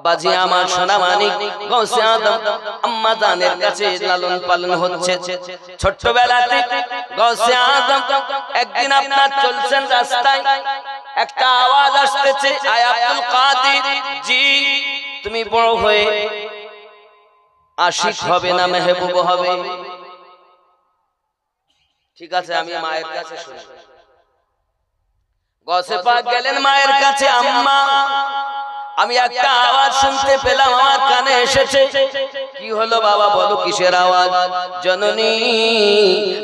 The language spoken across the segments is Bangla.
আব্বাজি আমার সোনা মানিক গৌসে আদম আম্মা জানের কাছে লালন পালন হচ্ছে। ছোট্টবেলাতে গৌসে আদম একদিন আপনার চলছেন রাস্তায়, একটা আওয়াজ আসতেছে, আয় আব্দুল কাদের জি, তুমি বড় হয়ে আশিক হবে না মেহবুব হবে? ঠিক আছে, আমি মায়ের কাছে শুনি। গৌসে পাক গেলেন মায়ের কাছে, আম্মা আমি একটা আওয়াজ শুনতে পেলাম, আমার কানে এসেছে। কি হলো বাবা, বলো কিসের আওয়াজ? জননী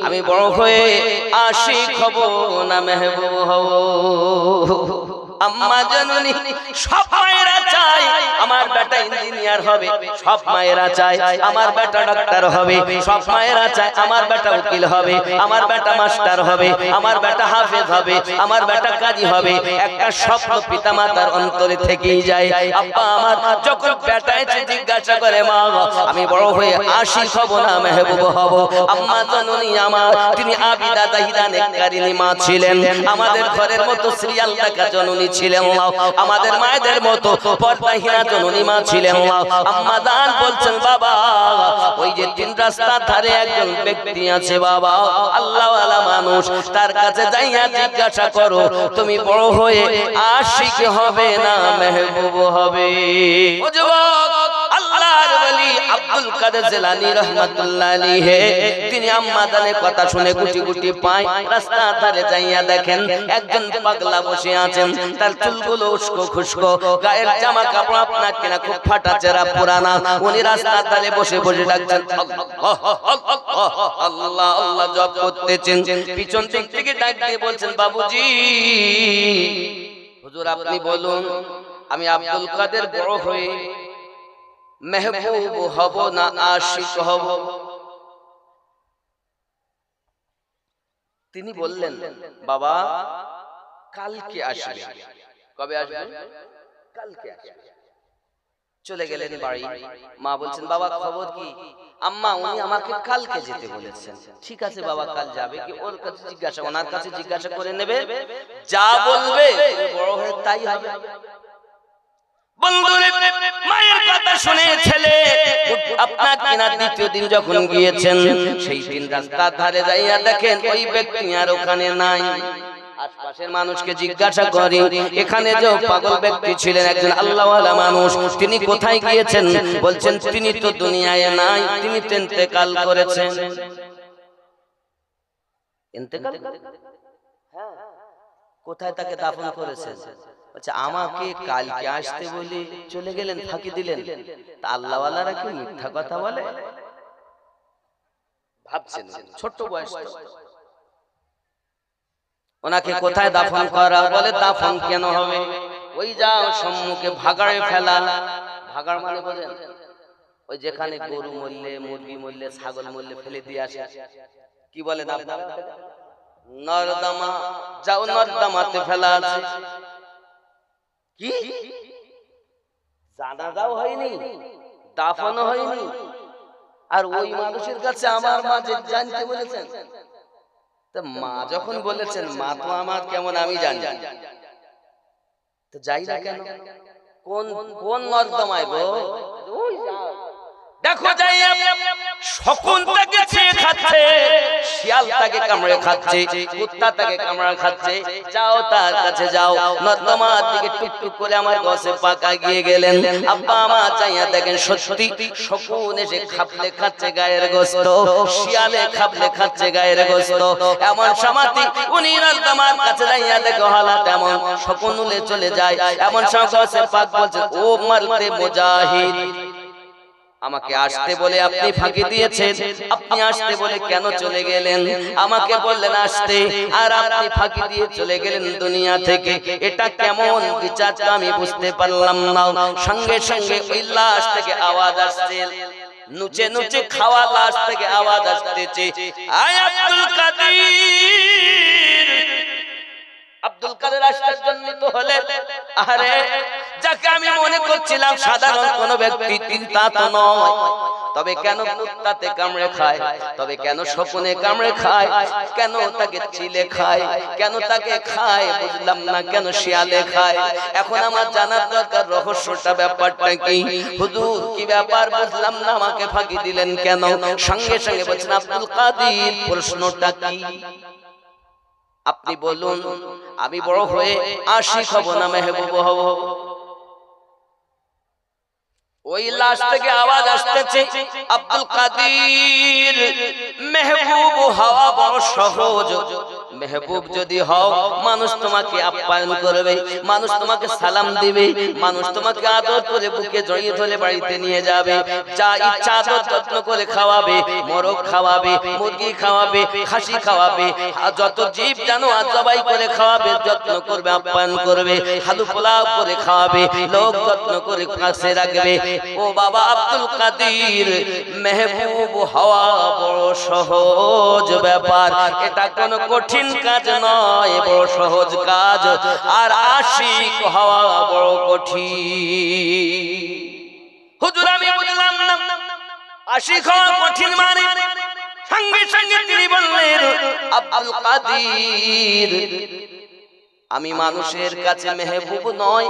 আমি বড় হয়ে আশিক হব না মেহবুব হব? আম্মা জননী, সব মায়েরা চায় আমার বেটা ইঞ্জিনিয়ার হবে, সব মায়েরা চায় আমার বেটা ডাক্তার হবে, সব মায়েরা চায় আমার বেটা উকিল হবে, আমার বেটা মাস্টার হবে, আমার বেটা হাফেজ হবে, আমার বেটা কাজী হবে। একটা স্বপ্ন পিতামাতার অন্তরে থেকেই যায়। আব্বা আমার যখন বেটা এসে জিজ্ঞাসা করে, মা আমি বড় হয়ে আশিক হব না মেহবুব হব? আম্মা জননী আমার, তিনি আবিদা জাহিদা নেককারিনী মা ছিলেন, আমাদের ঘরের মতো সিরিয়াল দেখা জননী ছিলেন না, আমাদের মায়েদের মতো পর্দাহীনা জননী মা ছিলেন না। আম্মা জান বলছেন, বাবা ওই যে তিন রাস্তার ধারে একজন ব্যক্তি আছে বাবা, আল্লাহওয়ালা মানুষ, তার কাছে যাইয়া জিজ্ঞাসা করো তুমি বড় হয়ে আশিক হবে না মেহবুব হবে? ও যুবক, আল্লাহর ওলি আব্দুল কাদের জিলানী রাহমাতুল্লাহ আলাইহি, তিনি আম্মা জানের কথা শুনে গুটি গুটি পায় রাস্তার ধারে যাইয়া দেখেন একজন পাগলা বসে আছেন, তার চুলগুলো উস্কো খুস্কো, গায়ের জামা কাপড় আপনার কিনা খুব ফাটাচেরা পুরানা। উনি রাস্তার ধারে বসে বসে ডাকছেন আল্লাহ আল্লাহ আল্লাহ জপ করতেছেন। পিছন দিক থেকে ডাক দিয়ে বলছেন, বাবুজি হুজুর আপনি বলুন আমি আব্দুল কাদের বড় হয়ে মেহবুব হব না আশিক হব? তিনি বললেন, বাবা কালকে আসবে। কবে আসবে? কালকে আসবে। চলে গেলেন বাড়ি। মা বলছেন, বাবা খবর কি? আম্মা উনি আমাকে কালকে যেতে বলেছেন। ঠিক আছে বাবা, কাল যাবে কি? ওর কাছে জিজ্ঞাসা, ওনার কাছে জিজ্ঞাসা করে নেবে, যা বলবে বড় হয়ে তাই হবে। বন্ধুরে, মায়ের কথা শুনে ছেলে আপনার কিনা দ্বিতীয় দিন যখন গিয়েছেন, সেই দিন রাস্তার ধারে যাইয়া দেখেন ওই ব্যক্তি আর ওখানে নাই। আশপাশের মানুষকে জিজ্ঞাসা করি, এখানে যে পাগল ব্যক্তি ছিলেন একজন আল্লাহওয়ালা মানুষ, তিনি কোথায় গিয়েছেন? বলছেন তিনি তো দুনিয়ায় নাই, তিনি তো ইন্তেকাল করেছেন। ইন্তেকাল? হ্যাঁ। কোথায় তাকে দাফন করেছেন? বলছে আমাকে কালকে আসতে বলে চলে গেলেন, ফাঁকি দিলেন। তা আল্লাহওয়ালারা কি মিথ্যা কথা বলে? ভাবছেন ছোট বয়স, ওনাকে কোথায় দাফন করা? বলে দাফন কেন হবে, ওই যাও সম্মুখে ভাগাড়ে ফেলা। ভাগাড় মানে বোঝেন? ওই যেখানে গরু মরলে, মুরগি মরলে, ছাগল মরলে ফেলে দিয়ে আসে, কি বলে? নর্দমা। যাও নর্দমাতে ফেলা আছে। কি জানাজাও হয়নি, দাফনও হয়নি, আর ওই মানুষের কাছে আমার মা যে জানতে বলেছেন। মা যখন বলেছেন, মা তো আমার কেমন আমি জানি, তো যাই না কেন? কোন কোন নর্দমায় গো? দেখো যাই, শকুন তাকে ছেয়ে খাচ্ছে, শিয়াল তাকে কামড়ে খাচ্ছে, কুত্তা তাকে কামড়ে খাচ্ছে। যাও তার কাছে যাও। নর্দমার দিকে টুকটুক করে আমার গসে পাকা গিয়ে গেলেন। আব্বা মা যাইয়া দেখেন সত্যি শকুন এসে খাবলে খাচ্ছে গায়ের গোশত, শিয়ালে খাবলে খাচ্ছে গায়ের গোশত। এমন সমাধি উনি নর্দমার কাছে যাইয়া দেখো হালাত এমন, শকুন উলে চলে যায়। এমন গসে পাক বলছেন, ও মারতে মুজাহিদ, আমাকে আসতে বলে আপনি ফাঁকি দিয়েছেন, আপনি আসতে বলে কেন চলে গেলেন? আমাকে বললেন আসতে, আর আপনি ফাঁকি দিয়ে চলে গেলেন দুনিয়া থেকে। এটা কেমন বিচার আমি বুঝতে পারলাম না। সঙ্গে সঙ্গে ওই লাশ থেকে আওয়াজ আসছে, নুচে নুচে খাওয়া লাশ থেকে আওয়াজ আসতেছে, আয় আব্দুল কাদের। আব্দুল কাদের আশ্চর্যান্বিত হলেন, আরে যাকে আমি মনে করছিলাম সাধারণ কোন ব্যক্তি, তিনি তা তো নয়। তবে কেন কুত্তাতে কামড়ে খায়, তবে কেন শকুনে কামড়ে খায়, কেন তাকে চিলে খায়, কেন তাকে খায় বুঝলাম না, কেন শিয়ালে খায়। এখন আমার জানার দরকার রহস্যটা, ব্যাপারটা কি হুজুর, কি ব্যাপার বুঝলাম না, আমাকে ফাঁকি দিলেন কেন? সঙ্গে সঙ্গে বলছেন আব্দুল কাদের প্রশ্নটা কি আপনি বলুন, আমি বড় হয়ে আশিক হব না মেহবুব হব? ওই লাশ থেকে আওয়াজ আসতেছে আব্দুল কাদের মেহবুব হওয়া বড় সহজ। মেহবুব যদি হও মানুষ তোমাকে আপ্যায়ন করবে, মানুষ তোমাকে সালাম দিবে, মানুষ তোমাকে আদর করে বুকে জড়িয়ে ধরে বাড়িতে নিয়ে যাবে, যা ইচ্ছা আদর যত্ন করে খাওয়াবে, মোরগ খাওয়াবে, মুরগি খাওয়াবে, খাসি খাওয়াবে, যত জীব জানো জবাই করে খাওয়াবে, যত্ন করবে, আপ্যায়ন করবে, হালু পোলাও করে খাওয়াবে, লোক যত্ন করে কাছে রাখবে। ও বাবা আব্দুল কাদের মেহবুব হওয়া বড় সহজ ব্যাপার, এটা কোনো কঠিন কাজ নয়, বড় সহজ কাজ। আর আশিক হওয়া বড় কঠিন। হুজুর আমি বুঝলাম না আশিক হওয়া কঠিন মানে? সঙ্গে সঙ্গে তিনি বললেন আব্দুল কাদের আমি মানুষের কাছে মেহবুব নয়,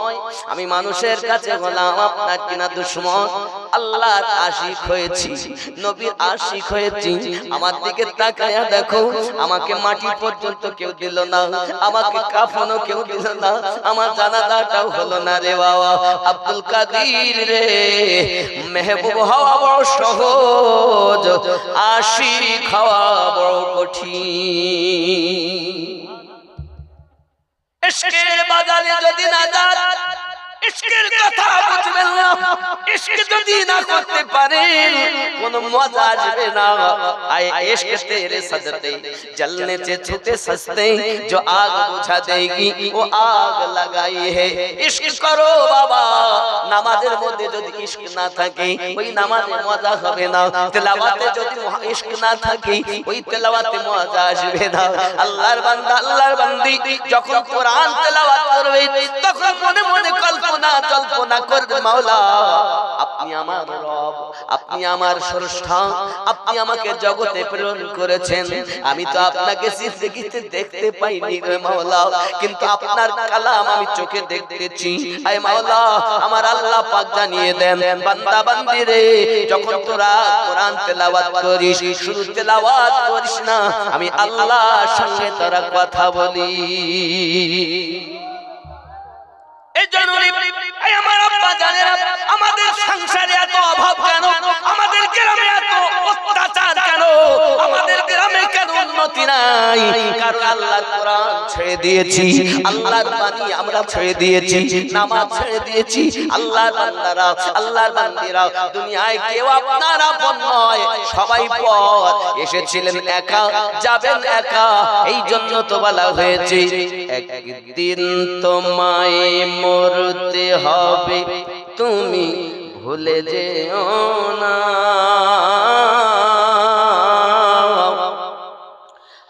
আমি মানুষের কাছে গোলাম, আপনার কিনা দুশমন। আল্লাহর আশিক হয়েছি, নবীর আশিক হয়েছি। আমার দিকে তাকায়া দেখো, আমাকে মাটি পর্যন্ত কেউ দিল না, আমাকে কাফনও কেউ দিল না, আমার জানাজাটাও হলো না রে বাবা। আব্দুল কাদের রে, মেহবুব হওয়া বড় সহজ, আশিক হওয়া বড় কঠিন। ইশকের বাজারে যদি না যান, ইশকের কথা বুঝবেন না, ইশক যদি না করতে পারেন কোনো মজা আসবে না। আয়ে ইশক তেরে সজতে জলনে से छूटे सस्ते जो आग बुझा देगी वो आग लगाई है। इश्क करो बाबा, নামাজের মধ্যে যদি ইশক না থাকে ওই নামাজে মজা হবে না, তেলাওয়াতে যদি ইশক না থাকে ওই তেলাওয়াতে মজা আসবে না। আল্লাহর বান্দা আল্লাহর বান্দি যখন কোরআন তেলাওয়াত করবে তখন মনে মনে কল্পনা জল্পনা করবে, মাওলা আপনি আমার রব, আপনি আমার স্রষ্টা, আপনি আমাকে জগতে প্রেরণ করেছেন, আমি তো আপনাকে জিন্দেগিতে দেখতে পাইনি রে মাওলা, কিন্তু আপনার কালাম আমি চোখে দেখতেছি। আয় মাওলা আমার আল্লাহ পাক জানিয়ে দেন, বান্দা বান্দি রে যখন তোরা কোরআন তেলাওয়াত করিস শুধু তেলাওয়াত করিস না, আমি আল্লাহর সঙ্গে তোরা কথা বলি। এই জরুরি আমার আব্বা জানেন আমাদের সংসারে এত অভাব কেন, আমাদের গ্রামে এত অত্যাচার কেন, আমাদের গ্রামে কেন উন্নতি নাই? কারণ আল্লাহর কোরআন ছেড়ে দিয়েছি, আল্লাহর বাণী আমরা ছেড়ে দিয়েছি, নামাজ ছেড়ে দিয়েছি। আল্লাহর বান্দারা আল্লাহর বান্দিরা দুনিয়ায় কেউ আপনার আপন নয়, সবাই পর। এসেছিলেন একা, যাবেন একা, এই জন্য তো বলা হয়েছে একদিন তোমায় মরতে হবে, তুমি ভুলে যেও না,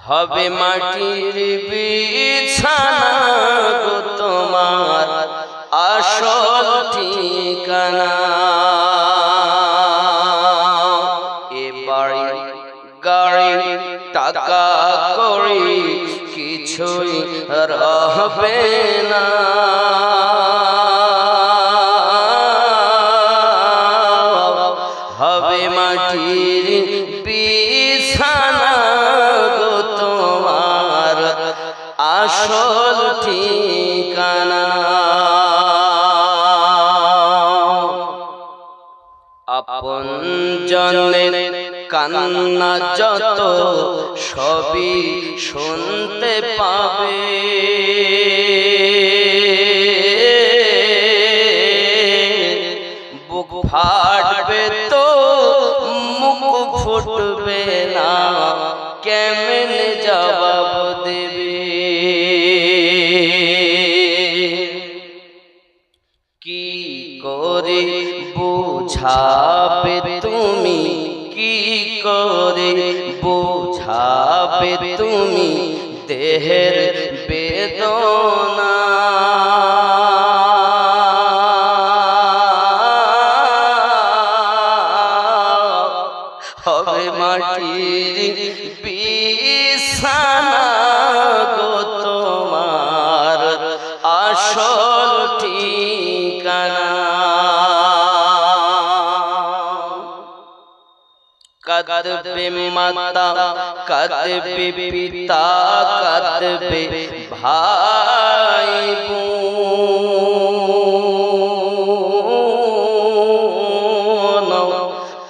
হবে মাটির বিছানা গো তোমার আসল ঠিকানা। এ বাড়ি গাড়ি টাকা কড়ি কিছুই রহবে না, হবে মাটির বিছানা গো তোমার আসল ঠিকানা। আপন জনের কান্না যত সবই শুনতে পাবে, বুক ফাটবে তো মুখ ফুটবে না, কেমনে জবাব দেবে? কি করে বুঝাবে তুমি, কি করে বুঝাবে তুমি দেহের বেদনা? হবে মাটির বিছানা গো তোমার আসল ঠিকানা। কাঁদবে মাতা, কাঁদবে পিতা, কাঁদবে ভাই বোন,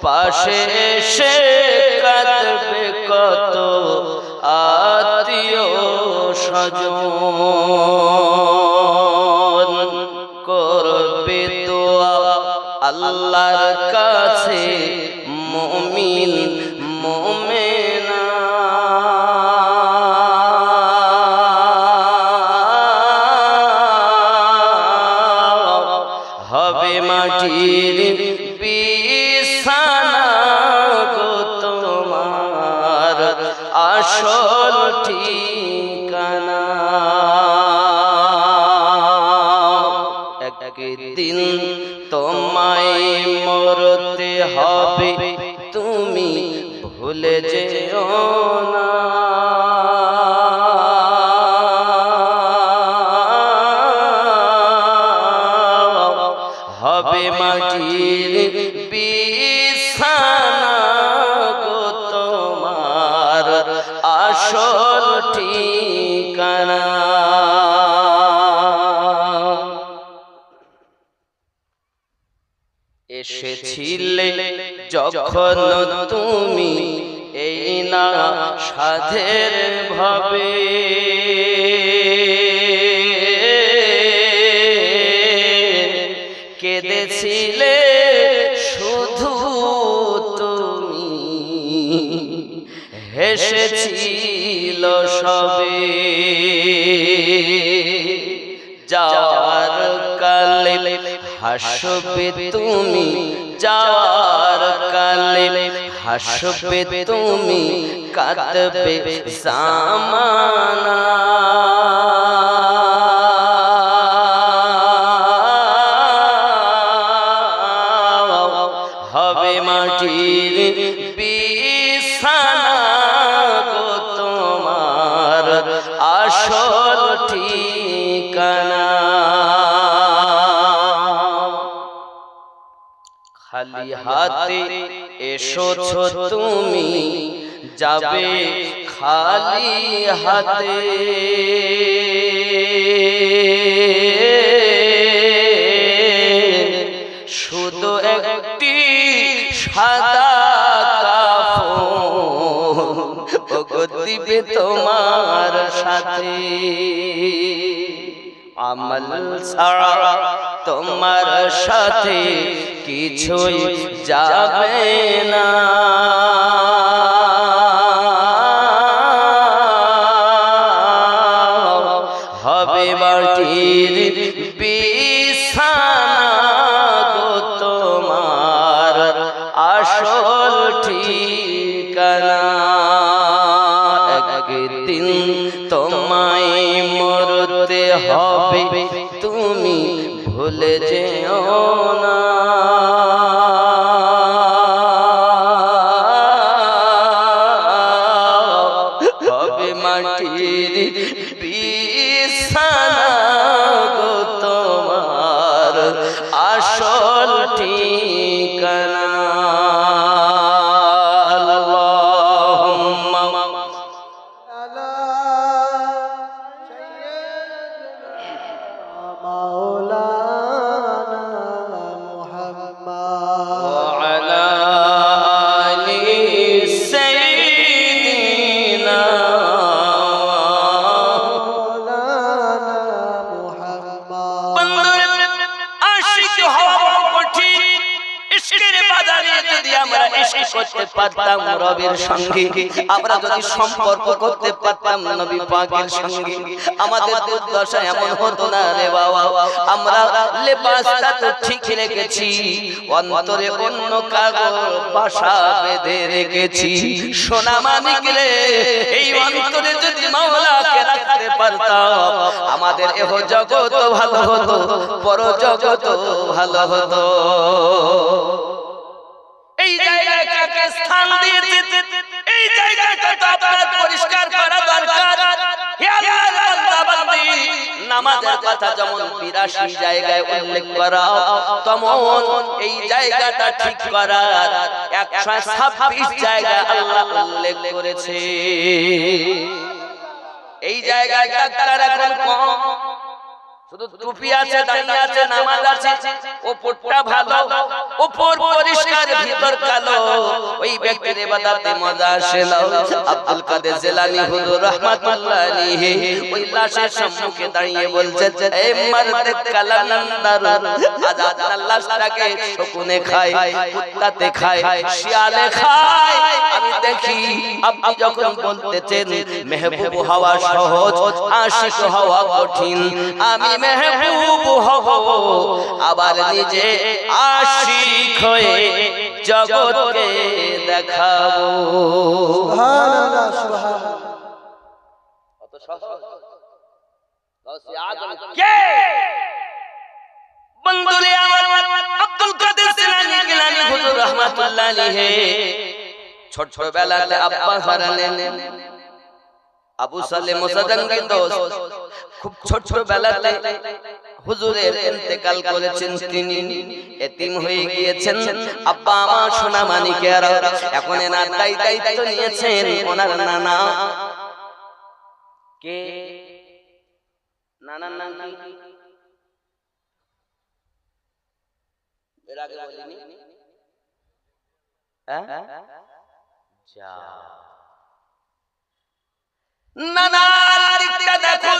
পাশে এসে কাঁদবে কত আত্মীয় স্বজন। করবে দোয়া আল্লাহর কাছে মুমিন মুমিনা। হবে মাটির বিছানা গো তোমার আসল ঠিকানা। একদিন তোমায় মরতে হবে, তুমি ভুলে যেও না। হবে মাটির বিছানা গো তোমার আসল ঠিকানা। এসেছিলে যখন তুমি এই না সাধের ভাবে, কেঁদেছিলে শুধু তুমি, হেসেছিল সবে। যাওয়ার কালে হাসবে তুমি, যাওয়ার কালে হাসবে তুমি, কাঁদবে জামানা। হবে মাটির বিছানা গো তোমার আসল ঠিকানা। খালি হাতে এসেছো তুমি, যাবে খালি হাতে। শুধু একটি সাদা কাফন দিবে তোমার সাথে। আমল ছাড়া তোমার সাথে কিছুই যাবে না। হবে মাটির বিছানা গো তোমার আসল ঠিকানা। একদিন তোমায় মরতে হবে, তুমি ভুলে যেও না। হবে মাটির বিছানা গো তোমার আসল ঠিকানা। করতে পারতাম রবের সঙ্গে, আমরা যদি সম্পর্ক করতে পারতাম নবী পাকের সঙ্গে, আমাদের দুর্দশা এমন হতো না রে বাবা। আমরা লেবাসটা তো ঠিক রেখেছি, অন্তরে অন্য কারো বাসা বেঁধে রেখেছি। সোনা মানিক রে, এই অন্তরে যদি মাওলাকে রাখতে পারতাম, আমাদের এহ জগৎ ভালো হতো, পর জগৎ ভালো হতো। এই জায়গায় কাকে স্থান দিয়েছে, এই জায়গাটা তো আপনার পরিষ্কার করা দরকার। হে আল্লাহর বান্দা বান্দি, নামাজের কথা যেমন ৮২ জায়গায় উল্লেখ করা, তেমন এই জায়গাটা ঠিক করার ১২৬ জায়গা আল্লাহ উল্লেখ করেছে। এই জায়গায় ডাক্তার এখন কম, শুধু টুপি আছে, দাঁড়িয়ে আছে, নামাজ আছে, ওপরটা ভালো, ওপর পরিষ্কার ভিতর কালো, ওই ব্যক্তির ইবাদতে মজা আসে না। আব্দুল কাদের জিলানী হুজুর রাহমাতুল্লাহ আলাইহি ওই লাশের সম্মুখে দাঁড়িয়ে বলছে, এ মারদে কালান্দার, আজ আপনার লাশটাকে শকুনে খায়, কুত্তাতে খায়, শিয়ালে খায়। আমি দেখি আপনি যখন বলতেছেন মেহবুব হওয়া সহজ, আশিক হওয়া কঠিন, আমি মেহবুব হব, আবার নিজে আশিক হয়ে জগৎকে দেখাবো। সুবহানাল্লাহ সুবহানাল্লাহ। কত সহজ। গাউসে আজম কে? বন্ধুরে আমার, আব্দুল কাদের জিলানী হুজুর রাহমাতুল্লাহ আলাইহি ছোটবেলাতে আব্বা হারালেন। আবু সালেহ মুসাদাঙ্গি দোস্ত খুব ছোটবেলাতে হুজুরের ইন্তেকাল করেছেন, তিনি এতিম হয়ে গিয়েছেন। আব্বা আমার সোনা মানিকেরা এখন এনার দায়িত্ব নিয়েছেন ওনার নানা। কে? নানার নাম কি? এর আগে বলিনি? হ্যাঁ, যা নানার দিকটা দেখো,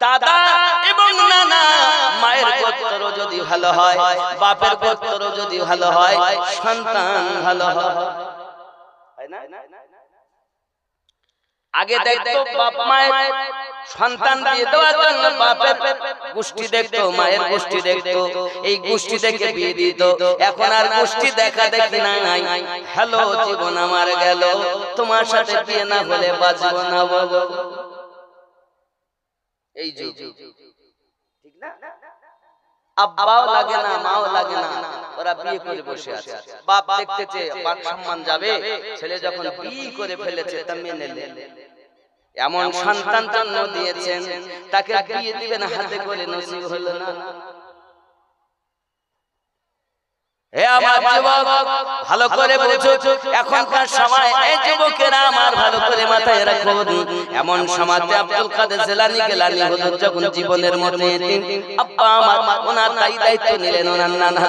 দাদা এবং নানা, মায়ের গোত্র যদি ভালো হয়, বাপের গোত্র যদি ভালো হয়, সন্তান ভালো হয় না? আগে দেখতো বাপ মায়ের সন্তান দিয়ে দেওয়ার জন্য বাপের গোষ্ঠী দেখতো, মায়ের গোষ্ঠী দেখতো, এই গোষ্ঠী দেখে বিয়ে দিত। এখন আর গোষ্ঠী দেখা দেখি নাই। হ্যালো জীবন আমার গেল, তোমার সাথে বিয়ে না হলে বাঁচবো না, বলো। এই যুগ, ঠিক না? আব্বাও লাগে না, মাও লাগে না, ওরা বিয়ে করে বসে আছে। বাপ দেখতেছে বাপ সম্মান যাবে, ছেলে যখন বিয়ে করে ফেলেছে তা মেনে নেন। এমন সন্তান জন্ম দিয়েছেন, তাকে বিয়ে দিবেন হাতে করে, নসিব হলো না। হে আমার যুবক, ভালো করে বুঝো, এখনকার সময় এই যুবকেরা আমার ভালো করে মাথায় রাখুন, এমন সমাজে আব্দুল কাদের জিলানী গেলানী হুজুর যখন জীবনের মধ্যে এতিম, আব্বা আমার ওনার দায়িত্ব নিলেন, ওনার নানা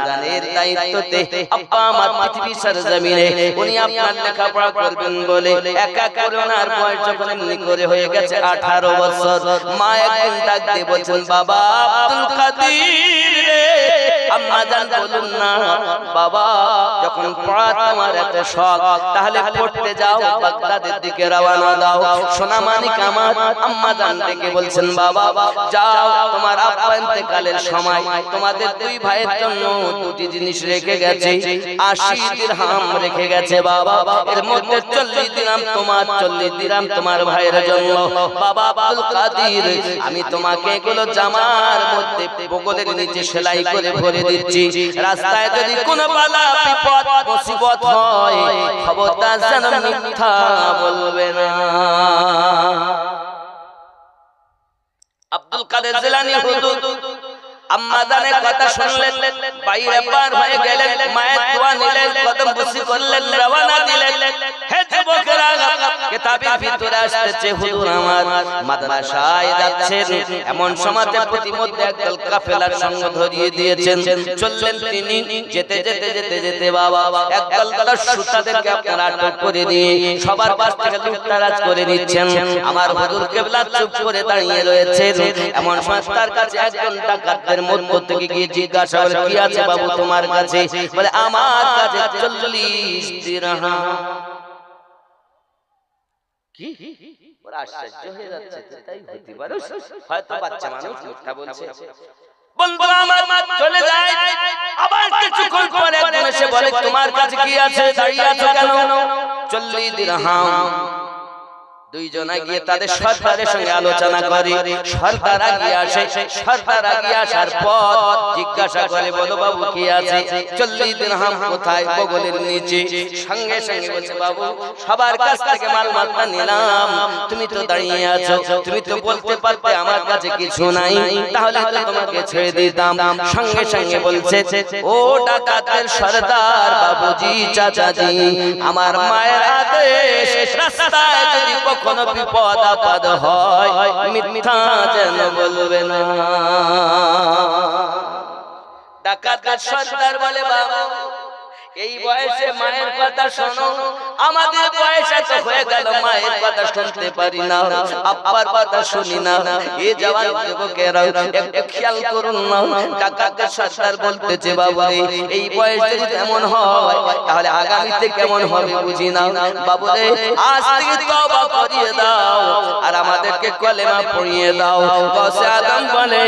জানের দায়িত্বতে আব্বা আমার পৃথিবীর সরজমিনে উনি আপনার লেখাপড়া করবেন বলে এক এক করে ওনার বয়স যখন এমনি করে হয়ে গেছে 18 বছর, মা একদিন ডাক দিয়ে বলছেন, বাবা আব্দুল কাদের রে, আম্মা জান বলুন না, বাবা যখন পড়া তোমার এত শখ, তাহলে পড়তে যাও, বাগদাদের দিকে রওনা দাও। সোনা মানিক আমার আম্মা জান ডেকে বলছেন, বাবা যাও, তোমার আব্বা ইন্তেকালের সময় তোমাদের দুই ভাইয়ের জন্য দুটি জিনিস রেখে গেছে, 80 দিরহাম রেখে গেছে বাবা, এর মধ্যে 40 দিরহাম তোমার, 40 দিরহাম তোমার ভাইয়ের জন্য। বাবা আব্দুল কাদের, আমি তোমাকে এগুলো জামার মধ্যে বগলের নিচে সেলাই করে ভরে দিচ্ছি, রাস্তায় যদি কোনো বালা বিপদ মুসিবত হয়, খবরদার যেন মিথ্যা বলবে না। আব্দুল কাদের জিলানী হুজুর আম্মা জানের কথা শুনলেন, বাইরে পার হয়ে গেলেন, মায়ের দোয়া নিলেন, কদম বুসি করলেন, রওনা দিলেন। হে যুবকেরা, কিতাবের ভিতরে আসছে হুজুর আমার মাদ্রাসায় যাচ্ছেন, এমন সময়তে প্রতিমধ্যে একদল কাফেলার সঙ্গ ধরিয়ে দিয়েছেন। চললেন তিনি, যেতে যেতে যেতে যেতে বাবা একদল সুতাদেরকে আপনারা আটক করে দিয়ে সবার পাশ থেকে লুটতারাজ করে নিচ্ছেন। আমার হুজুর কিবলা চুপ করে দাঁড়িয়ে রয়েছেন। এমন সময় তার কাছে একজন ডাকাতদের মধ্য থেকে গিয়ে জিজ্ঞাসা করে, কি আছে বাবু তোমার কাছে? বলে, আমার কাছে 40 দিরহাম। কি? ওরা আশ্চর্য হয়ে যাচ্ছে, তাই হতে পারে, হয়তো বাচ্চা মানুষ মিথ্যা বলছে। বন্ধু আমার চলে যায়, আবার কিছুক্ষণ পরে একজন এসে বলে, তোমার কাছে কি আছে, দাঁড়িয়ে আছো কেন? 40 দিরহাম। দুইজনা গিয়ে তাদের সর্দারের সঙ্গে আলোচনা করে। সর্দার আগিয়ে আসে। সর্দার আগিয়ে আসার পর জিজ্ঞাসা করে, বলো বাবু কি আছে? 40 দিরহাম কোথায়? বগলের নিচে। সঙ্গে সঙ্গে বলছে, বাবু সবার কাছ থেকে মাল মাত্রা নিলাম, তুমি তো দাঁড়িয়ে আছো, তুমি তো বলতে পারতে আমার কাছে কিছু নাই, তাহলে তো তোমাকে ছেড়ে দিতাম। সঙ্গে সঙ্গে বলছে, ও ডাকাতের সর্দার বাবুজি, চাচাজি, আমার মায়ের আদেশ, রাস্তায় যদি কখনো বিপদ আপদ হয় মিথ্যা যেন বলবে না। ডাকাতের সর্দার বলে, বাবু এই বয়সে মায়ের কথা শোনো, আমাদের বয়সে তো হয়ে গেল মায়ের কথা শুনতে পারি না, আব্বার কথা শুনি না। এ জওয়ান যুবকেরা একটু খেয়াল করুন না। ডাকাতের সর্দার বলতেছে, বাবু এই বয়স যদি এমন হয় তাহলে আগামীতে কেমন হবে বুঝি না। বাবু রে, আজ থেকে তওবা করিয়ে দাও আর আমাদেরকে কলেমা পড়িয়ে দাও। গাউসে আজম বলে,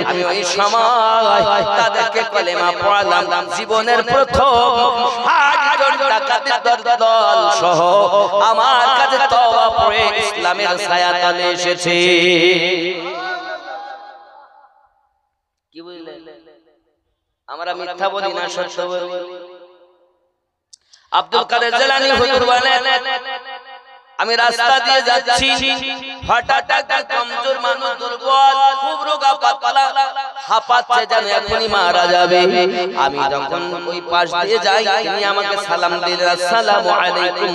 আমি ওই সময় তাদেরকে কলেমা পড়ালাম, জীবনের প্রথম 60 জন ডাকাতের দল সহ আমার কাছে তওবা পড়ে ইসলামের ছায়াতলে এসেছে। কি বুঝলেন? আমরা মিথ্যা বলি না, সত্য বলি। আব্দুল কাদের জিলানী হুজুর বলেন, আমি রাস্তা দিয়ে যাচ্ছি, হঠাৎ একটা কমজোর মানুষ, দুর্বল, খুব রোগা পাতলা, হাঁপাচ্ছে, যেন এখনই মারা যাবে। আমি যখন ওই পাশ দিয়ে যাই, তিনি আমাকে সালাম দিলেন, আসসালামু আলাইকুম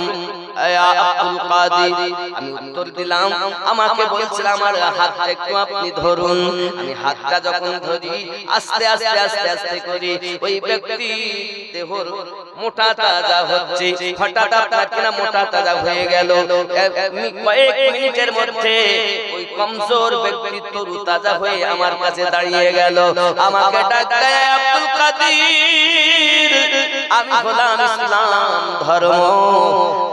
ইয়া আব্দুল কাদের। আমি উত্তর দিলাম। আমাকে বলছিলেন, আমার হাতটা একটু আপনি ধরুন। আমি হাতটা যখন ধরি, আস্তে আস্তে আস্তে আস্তে করি ওই ব্যক্তি দেহর মোটা তাজা হচ্ছে। হঠাৎ আপনার কিনা মোটা তাজা হয়ে গেল। কয়েক মিনিটের মধ্যে ওই কমজোর ব্যক্তি তরু তাজা হয়ে আমার কাছে দাঁড়িয়ে গেল। আমাকে ডাকে, আব্দুল কাদের, আমি হলাম ইসলাম ধর্ম,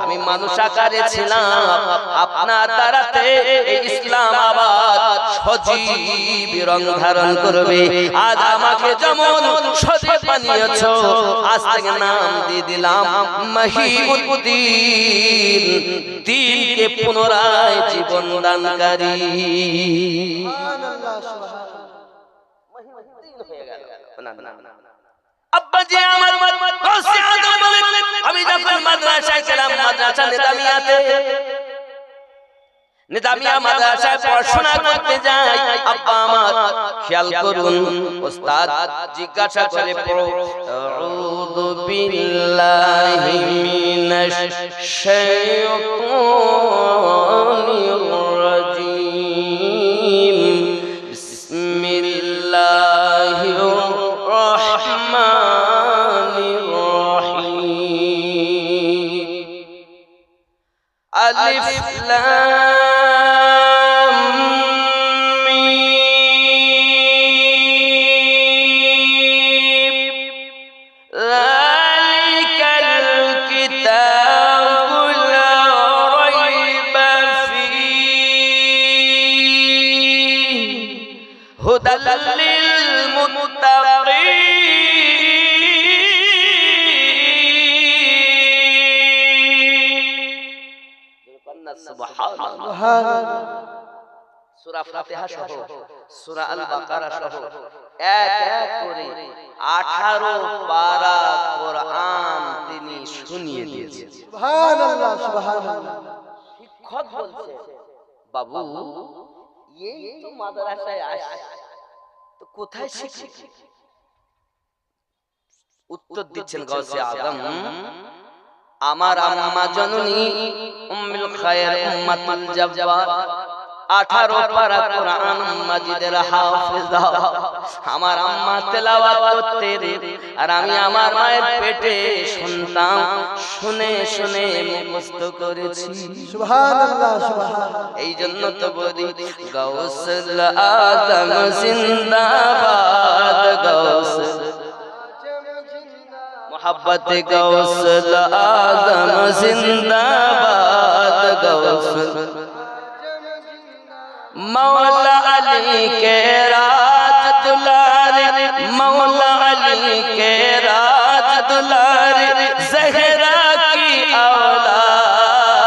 আমি মানুষ আকারে ছিলাম, আপনার দ্বারাতে এই ইসলাম আবার সজীব রং ধারণ করবে। আজ আমাকে যেমন সজীব বানিয়েছো, আজ থেকে নাম দিয়ে দিলাম মহিউদ্দিন, দ্বীনকে পুনরায় জীবন দানকারী। সুবহানাল্লাহ, সুবহানাল্লাহ। মহিউদ্দিন হয়ে গেল। আব্বাজি আমার গাউসে আজম বলেন, আমি যখন মাদ্রাসায় ছিলাম, মাদ্রাসা নিজামিয়া মাদ্রাসায় পড়াশোনা করতে যাই, আব্বা আমার খেয়াল করুন, ওস্তাদ জিজ্ঞাসা করে, পড়ো, আউযু বিল্লাহি মিনাশ শাইতানির রাজীম, বিসমিল্লাহির রাহমানির রাহিম, আলিফ লাম মিম, যালিকাল কিতাবু লা রাইবা ফীহি, হুদাল লিল মুত্তাকিন। সুবহানাল্লাহ। সূরা ফাতিহা সহ সূরা আল বাকারা সহ এক এক করে 18 পারা কোরআন তিনি শুনিয়ে দিয়েছেন। সুবহানাল্লাহ, সুবহানাল্লাহ। শিক্ষক বলছে, বাবু এই তো মাদ্রাসায় আসে, তো কোথায় শিখি? উত্তর দিচ্ছেন গাউসে আজম, আমার আম্মা জননী উম্মুল খায়র উম্মাতুল জাব্বার 18 পারা কোরআন মাজিদের হাফেজা। আমার আম্মা তেলাওয়াত করতেন আর আমি আমার মায়ের পেটে শুনতাম, শুনে শুনে মুখস্থ করেছি। সুবহানাল্লাহ, সুবহানাল্লাহ। এই জন্য তো বলি, গাউসুল আজম জিন্দাবাদ, গাউস मोहब्बत गौसल आजम जिंदाबाद, गौसल मौला अली के राज दुलारे, मौला अली के राज दुलारे, ज़हरा की औलाद,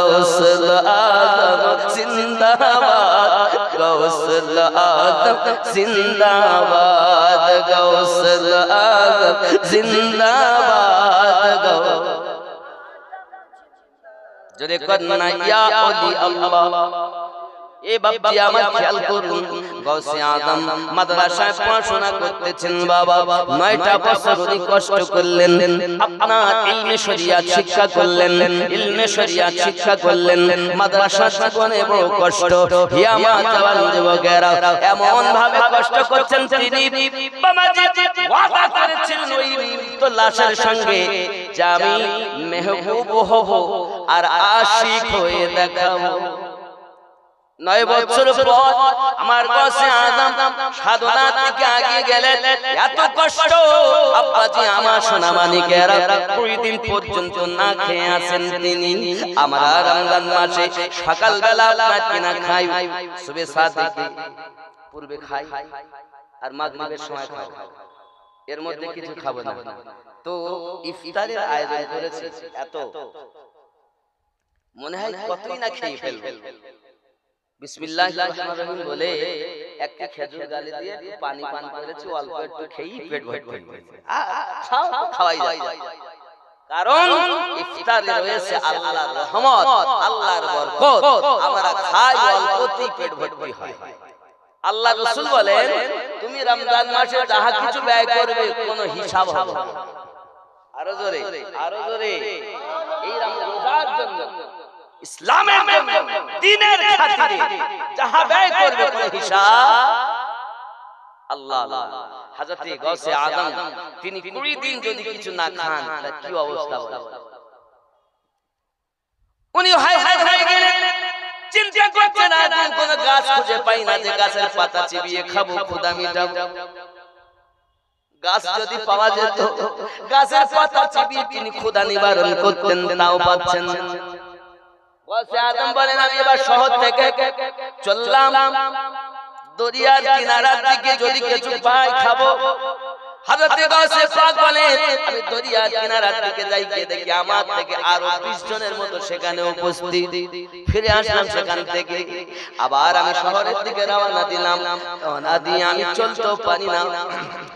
গৌসুল আজম জিন্দাবাদ, গৌসুল আজম জিন্দাবাদ, গৌসুল আজম জিন্দাবাদ। জোরে কন্যা ইয়া ওলি আল্লাহ। এ বাপজি আমার খেয়াল করুন, গৌসে আজম মাদ্রাসায় পড়াশোনা করতেছেন বাবা, 9টা বছর উনি কষ্ট করলেন, আপনার ইলমে শরিয়াত শিক্ষা করলেন, ইলমে শরিয়াত শিক্ষা করলেন। মাদ্রাসা জীবনে বড় কষ্ট, হিয়া মা জওয়ান যুবকেরা এমন ভাবে কষ্ট করছেন, তিনি বাবাজি ওয়াদা করেছিলেন ওই তো লাশের সঙ্গে যে আমি মেহবুব হব আর আশিক হয়ে দেখাবো। 9 বছর পর আমার গৌসে আজম সাধনার দিকে এগিয়ে গেলেন। এত কষ্ট আব্বাজি আমার সোনা মানিকেরা 20 দিন পর্যন্ত না খেয়ে আছেন তিনি। আমরা রমজান মাসে সকালবেলা আপনার কিনা খাই, সুবে 7 দিকে পূর্বে খাই আর মাগরিবের সময় খাই, এর মধ্যে কিছু খাবো না। তো ইফতারের আয়োজন করেছে, এত মনে হয় কতই না খেয়ে ফেলবে। বিসমিল্লাহির রহমানির রহিম বলে একটা খেজুর গালে দিয়ে পানি পান করেছি, অল্প একটু খেয়েই পেট ভরে গেছে। খাওয়াই যায়, কারণ ইফতারে রয়েছে আল্লাহর রহমত, আল্লাহর বরকত। আমরা খাই অল্পতেই পেট ভর্তি হয়। আল্লাহ রাসূল বলেন, তুমি রমজান মাসে যাহা কিছু ব্যয় করবে কোনো হিসাব হবে না। আরো জোরে, আরো জোরে। এই রমজানের জন্য, ইসলামের জন্য, দ্বীনের খাতিরে যাহা ব্যয় করবে কোনো হিসাব আল্লাহ। হযরত গৌসে আজম তিনি 20 দিন যদি কিছু না খান তার কি অবস্থা হবে? উনি হায় হায় হয়ে গেলেন, চিন্তা করছেন আর কোন গাছ খুঁজে পাই না যে গাছের পাতা চিবিয়ে খাবো, ক্ষুধা মিটাবো। গাছ যদি পাওয়া যেত, গাছের পাতা চিবিয়ে তিনি ক্ষুধা নিবারণ করতেন, তাও পাচ্ছেন না। গৌসে আজম বলেন, আমি এবার শহর থেকে চললাম দরিয়ার কিনারার দিকে, যদি কিছু পাই খাবো। হযরত গৌসে পাক বলেন, আমি দরিয়ার কিনারার দিকে যাই, গিয়ে দেখি আমার থেকে আরো 20 জনের মতো সেখানে উপস্থিত। ফিরে আসলাম সেখান থেকে, আবার আমি শহরের দিকে রওনা দিলাম। রওনা দিয়ে আমি চলতেও পারি না,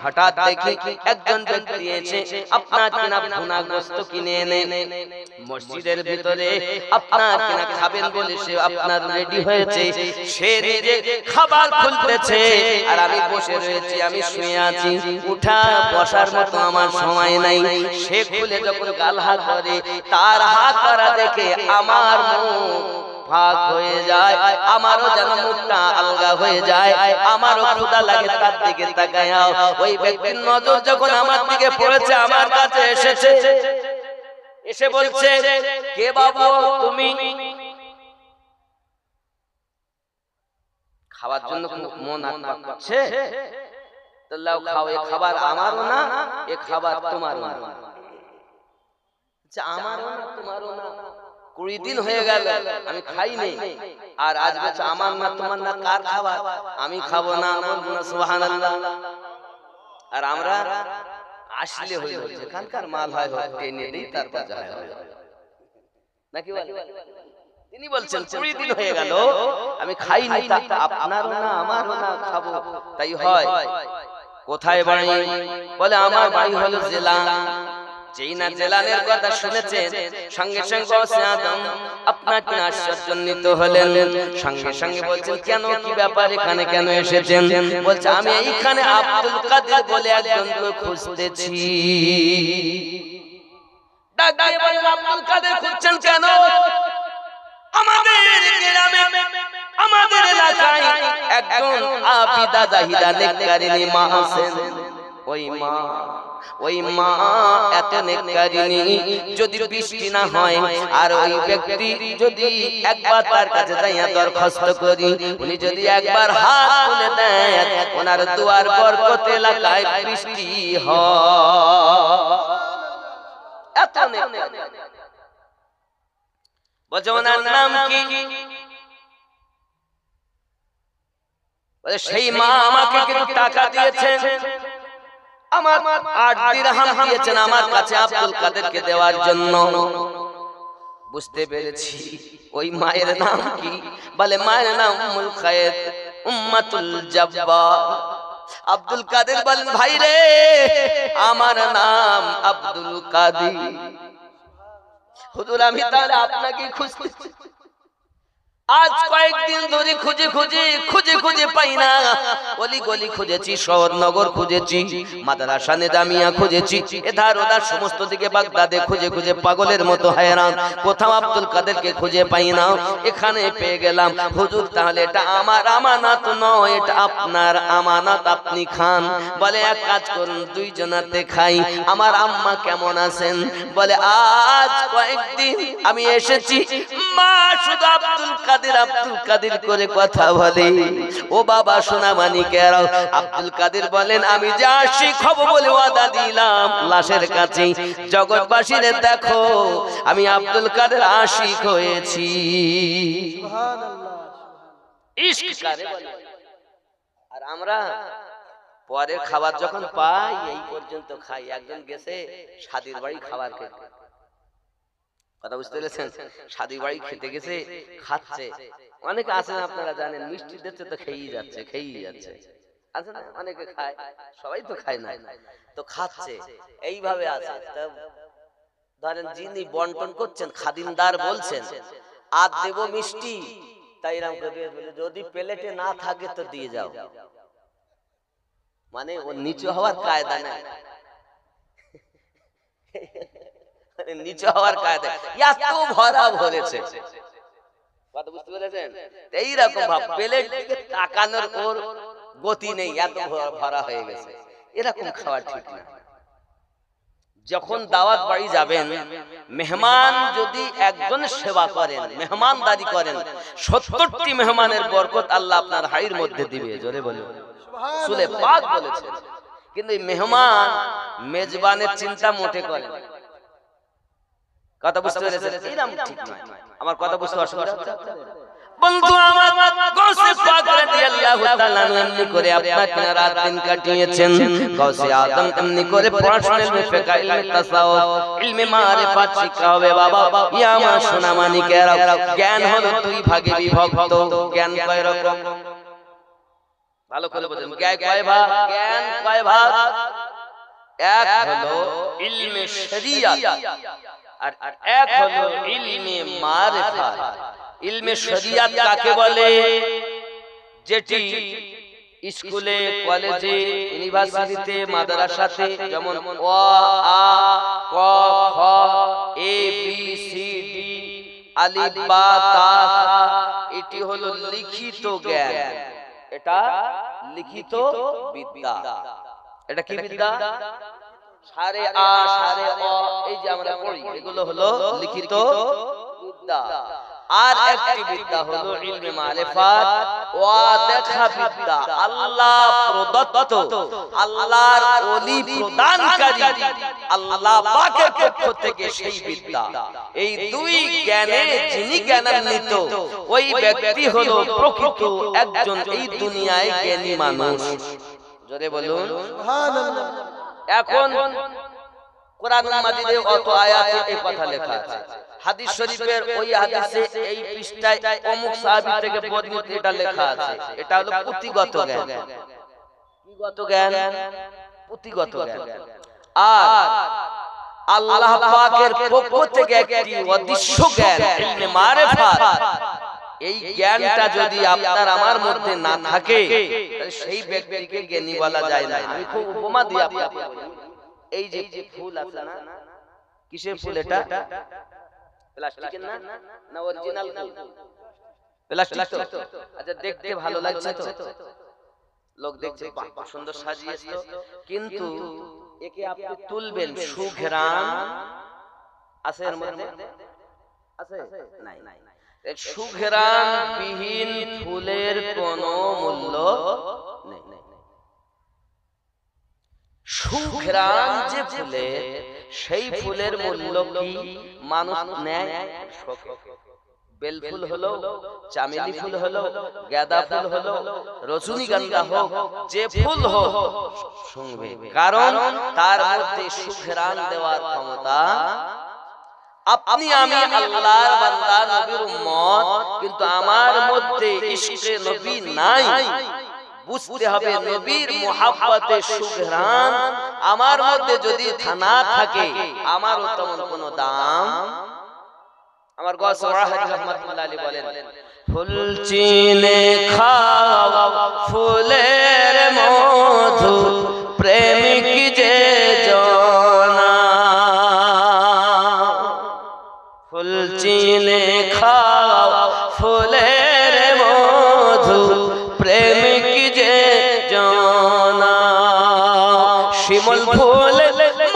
হঠাৎ দেখি একজন ব্যক্তি এসে আপনার কিনা ভুনা গোশত কিনে এনে মসজিদের ভিতরে আপনার কিনা খাবেন বলে সে আপনার রেডি হয়েছে। সে নিজে খাবার খুলতেছে আর আমি বসে রয়েছি, আমি শুয়ে আছি, উঠা বসার মতো আমার সময় নাই। সে খুলে যখন গালহা করে, তার হাত করা দেখে আমার মুখ ফাঁক হয়ে যায়, আমারও যেন মুখটা আলগা হয়ে যায়, আমারও ক্ষুধা লাগে। তার দিকে তাকায়, ওই ব্যক্তির নজর যখন আমার দিকে পড়েছে, আমার কাছে এসেছে, এসে বলছে, কে বাবু তুমি? খাওয়ার জন্য মন আত্মা করছে, তো লাও খাও, এ খাবার আমারও না, এ খাবার তোমারও না। আচ্ছা, আমারও না তোমারও না, 20 দিন হয়ে গেল আমি খাইনি, আর আজ বলছে আমার না তোমার না, কার খাবার? আমি খাবো না, বলবো না সুবহানাল্লাহ। আর আমরা আসলে হইল যেখানকার মাল হয় টেনে দেই, তারপর যায় নাকি বলে? তিনি বলছেন 20 দিন হয়ে গেল আমি খাইনি, তা আপনারও না আমারও না, খাবো তাই হয়। কোথায় বাড়ি? বলে আমার বাড়ি হলো জেলা। যেই না জেলানের কথা শুনেছেন, সঙ্গে সঙ্গে গৌসে আজম আপনার কিনা আশ্চর্যান্বিত হলেন। সঙ্গে সঙ্গে বলছেন, কেন, কি ব্যাপার, এখানে কেন এসেছেন? বলছে, আমি এইখানে আব্দুল কাদের বলে একজনকে খুঁজতেছি। ডাক দিয়ে বলেন, আব্দুল কাদের খুঁজছেন কেন? আমাদের গ্রামে, আমাদের এলাকায় একজন আবিদা জাহিদা নেককারিনী মা আছেন। ওই মা এত নেককারিনী, যদি বৃষ্টি না হয় আর ওই ব্যক্তি যদি একবার তার কাছে যাইয়া দরখাস্ত করি, উনি যদি একবার হাত তুলে দেন, ওনার দুয়ার বরকত এলাকায় বৃষ্টি হয়। এত নেককারিনী। বলছে, ওনার নাম কি? বলে, সেই মা আমাকে কিন্তু টাকা দিয়েছেন, আমার 8 দিরহাম দিয়েছেন আমার কাছে আব্দুল কাদেরকে দেওয়ার জন্য। বুঝতে পেরেছি ওই মায়ের নাম কি? বলে মায়ের নাম উম্মুল খায়ের, উম্মাতুল জব্বার। আব্দুল কাদের বলেন ভাই রে আমার নাম আব্দুল কাদের। হুজুর আমি তাহলে আপনাকে খুঁজতেছি, আজ কয়েকদিন ধরে খুঁজে পাই না। অলি গলি খুঁজেছি, শহর নগর খুঁজেছি, মাদ্রাসা নিজামিয়া খুঁজেছি, এধার ওধার সমস্ত দিকে বাগদাদে খুঁজে পাগলের মতো hayran, কোথাও আব্দুল কাদেরকে খুঁজে পাই না। এখানে পেয়ে গেলাম। হুজুর তাহলে এটা আমার আমানত নয়, এটা আপনার আমানত, আপনি খান। বলে এক কাজ করুন, দুইজনাতে খাই। আমার আম্মা কেমন আছেন? বলে আজ কয়েকদিন আমি এসেছি, মা শুধু আব্দুল কাদের করে কথা বলে। ও বাবা সোনা মানিকেরাও, আব্দুল কাদের বলেন আমি যে আশিক হব বলে ওয়াদা দিলাম লাশের কাছে, জগৎবাসীর দেখো আমি আব্দুল কাদের আশিক হয়েছি। সুবহানাল্লাহ। ইশক কারে বলে। আর আমরা পরে খাবার যখন পাই এই পর্যন্ত খাই। একজন গেছে শাদির বাড়ি খাবার খেতে, কথা বুঝতে পেরেছেন? শাদি বাড়ি খেতে গেছে, খাচ্ছে। অনেকে আছেন আপনারা জানেন, মিষ্টি দিচ্ছে তো খেয়েই যাচ্ছে আছে না? অনেকে খায়, সবাই তো খায় না, তো খাচ্ছে এইভাবে আছে। তো ধরেন যিনি বন্টন করছেন খাদিমদার বলছেন আর দেব মিষ্টি, তাই এরকম করে বলে যদি প্লেটে না থাকে তো দিয়ে যাও। মানে ও নিচু হওয়ার কায়দা নেই, নিচে হওয়ার কায়দা এত ভরা ভরেছে, কথা বুঝতে পেরেছেন? এইরকম ভাব প্লেট দিকে তাকানোর ওর গতি নেই, এত ভরা হয়ে গেছে। এরকম খাওয়া ঠিক না। যখন দাওয়াত বাড়ি যাবেন, মেহমান যদি একজন সেবা করেন, মেহমানদারি করেন, 70টি মেহমানের বরকত আল্লাহ আপনার হাড়ির মধ্যে দিবে। জোরে বলুন রাসূলে পাক বলেছেন। কিন্তু মেহমান মেজবানের চিন্তা মোটে করে, কথা বুঝতে পেরেছেন? এরকম ঠিক নয়। আমার কথা বুঝতে অসুবিধা হচ্ছে? বন্ধু আমার গাউসে পাক রাদিয়াল্লাহু তাআলা এমনি করে আপনাকে রাত দিন কাটিয়েছেন। গাউসে আদম এমনি করে পড়াশোনা ইলমে ফিকহ, ইলমে তাসাউফ, ইলমে মারিফাত শিক্ষা হবে। বাবা ইয়া মা সোনা মানিকেরা, জ্ঞান হলো দুই ভাগে বিভক্ত। জ্ঞান কয় রকম? ভালো করে বুঝুন, জ্ঞান কয় ভাগ? জ্ঞান কয় ভাগ? এক হলো ইলমে শরিয়ত আর এক হলো ইলমে মারিফাত। ইলমে শরিয়ত কাকে বলে? যেটি স্কুলে, কলেজে, ইউনিভার্সিটিতে, মাদ্রাসাতে যেমন অ আ ক খ এ বি সি ডি আলিফ বা তা সা, এটি হলো লিখিত জ্ঞান। এটা লিখিত বিদ্যা। এটা কি বিদ্যা? সারে আ সারে অ এই যে আমরা পড়ি, এগুলো হলো লিখিত বিদ্যা। আর একটি বিদ্যা হলো ইলমে মারিফাত, ওয়া দেখা বিদ্যা, আল্লাহ প্রদত্ত, আল্লাহর ওলি প্রদানকারী, আল্লাহ পাকের পক্ষ থেকে সেই বিদ্যা। এই দুই জ্ঞানে যিনি জ্ঞানান্বিত, ওই ব্যক্তি হলো প্রকৃত একজন এই দুনিয়ায় জ্ঞানী মানুষ। জোরে বলুন সুবহানাল্লাহ। এখন কোরআন মাজিদে অত আয়াতে এই কথা লেখা আছে, হাদিস শরীফের ওই হাদিসে এই পৃষ্ঠায় অমুক সাহাবী থেকে বর্ণিত এটা লেখা আছে। এটা হলো পুঁথিগত জ্ঞান। কিগত জ্ঞান? পুঁথিগত জ্ঞান। আর আল্লাহ পাকের পক্ষ থেকে একটি অদৃশ্য জ্ঞান, ইলমে মারিফাত। এই জ্ঞানটা যদি আপনার আমার মধ্যে না থাকে, তাহলে সেই ব্যক্তিকে জ্ঞানী বলা যায় না। আমি খুব উপমা দিই আপনাকে। এই যে ফুল আছে না, কিসের ফুল এটা? প্লাস্টিকের না? না অরিজিনাল ফুল? প্লাস্টিক তো। আচ্ছা দেখতে ভালো লাগছে তো, লোক দেখছে খুব সুন্দর সাজিয়েছে তো, কিন্তু একে আপনি তুলবেন, সুঘ্রাণ আছে এর মধ্যে? আছে? নাই। সুঘ্রাণ বিহীন ফুলের কোনো মূল্য নেই। সুঘ্রাণ যে ফুলের, সেই ফুলের মূল্য কি মানুষ নেয়? বেল ফুল হলো, চামেলি ফুল হলো, গাঁদা ফুল হলো, রজনীগন্ধা হোক, যে ফুল হোক শুনবে, কারণ তার মধ্যে সুঘ্রাণ দেওয়ার ক্ষমতা আপনি আমি আল্লাহর বান্দা নবীর উম্মত, কিন্তু আমার মধ্যে ইশকে নবী নাই। বুঝতে হবে নবীর মুহাব্বতে সুঘ্রাণ আমার মধ্যে যদি না থাকে, আমারও তেমন কোনো দাম। আমার গৌস ওয়াহিদ রাহমাতুল্লাহ আলাইহি বলেন, ফুল চিনে খাও ফুলের মধু, প্রেমিক যে জনা। ফুল চিনে খাও ফুলের মধু, প্রেমিক যে জনা। শিমুল ফুল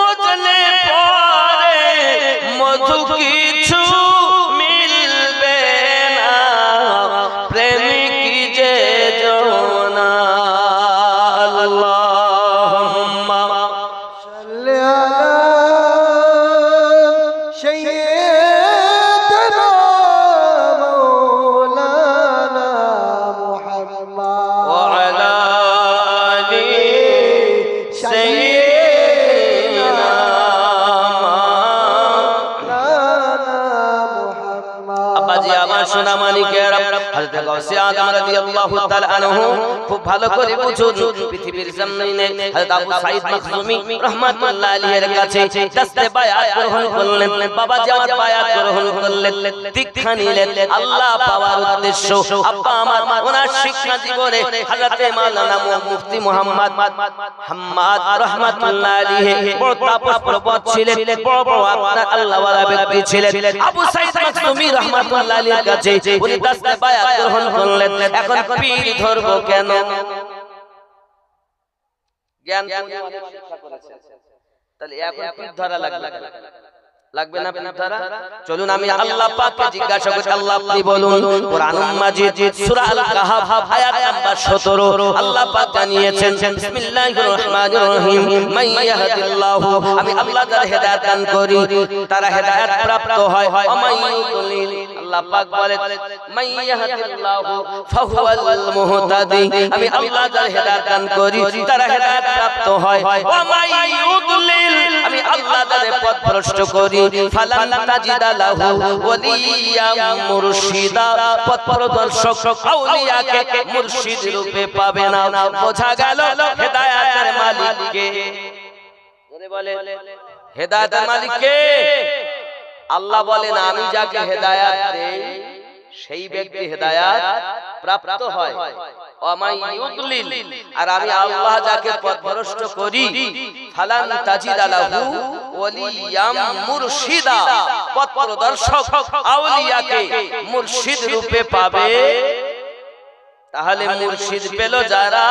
মজলে পরে মধু কিছু মিলবে না, প্রেমিক যে জনা। আল্লাহুম্মা সাল্লি আলা সাইয়্যিদিনা মাওলানা মুহাম্মদ ওয়া আলা আলি সাইয়্যিদিনা মাওলানা মুহাম্মদ। আব্বাজি আমার সোনা মানিকেরা, হযরত গাউসে আযম রাদিয়াল্লাহু তাআলা আনহু খুব ভালো করে বুঝুন। পৃথিবীর জমিনে হযরত আবু সাঈদ মাখজুমি রাহমাতুল্লাহ আলাইহির কাছে দস্তে বায়াত গ্রহণ করলেন। বাবাজি আমার বায়াত গ্রহণ করলেন, দীক্ষা নিলেন আল্লাহ পাওয়ার উদ্দেশ্য। আব্বা আমার ওনার শিক্ষা জীবনে হযরত মাওলানা মুফতি মুহাম্মদ হাম্মাদ রাহমাতুল্লাহ আলাইহি বড় তাপস প্রবত ছিলেন, বড় বড় আপনার আল্লাহওয়ালা ব্যক্তি ছিলেন। আবু সাঈদ মাখজুমি রাহমাতুল্লাহ আলাইহির কাছে উনি দস্তে বায়াত গ্রহণ করলেন। এখন পীর ধরবো কেন? জ্ঞান শিক্ষা করেছেন, তাহলে এখন পীর ধরা লাগবে না? পীর ধরা চলুন আমি আল্লাহ পাককে জিজ্ঞাসা করি, আল্লাহ আপনি বলুন কোরআনুল মাজিদ সূরা আল কাহফ আয়াত নাম্বার 17 আল্লাহ পাক জানিয়েছেন, বিসমিল্লাহির রহমানির রহিম, মান ইয়াহদিল্লাহু, আমি আল্লাহ যার হেদায়েত দান করি তারা হেদায়েত প্রাপ্ত হয়, ওয়া মান ইউদ্লিল, আল্লাহ পাক বলেন মান ইয়াহদিল্লাহু ফাহুয়াল মুহতাদি, আমি আল্লাহ যার হেদায়েত দান করি তারা হেদায়েত প্রাপ্ত হয়, ওয়া মান ইউদ্লিল, আমি আল্লাহ যার পথ ভ্রষ্ট করি ফালান তাজিদা লাহু ওয়ালিয়াম মুরশিদা, পথ প্রদর্শক আউলিয়াকে মুর্শিদ রূপে পাবে না। বোঝা গেল হেদায়েতের মালিক কে? জোরে বলে, হেদায়েতের মালিক কে? আল্লাহ বলেন আমি যাকে হেদায়েত দেই সেই ব্যক্তি হেদায়েত প্রাপ্ত হয়, ওয়ামাই ইউদলিল, আর আমি আল্লাহ যাকে পথভ্রষ্ট করি ফালান তাজিদা লাহু ওয়ালিয়াম মুরশিদা, পথ প্রদর্শক আউলিয়াকে মুর্শিদ রূপে পাবে। তাহলে মুর্শিদ পেল যারা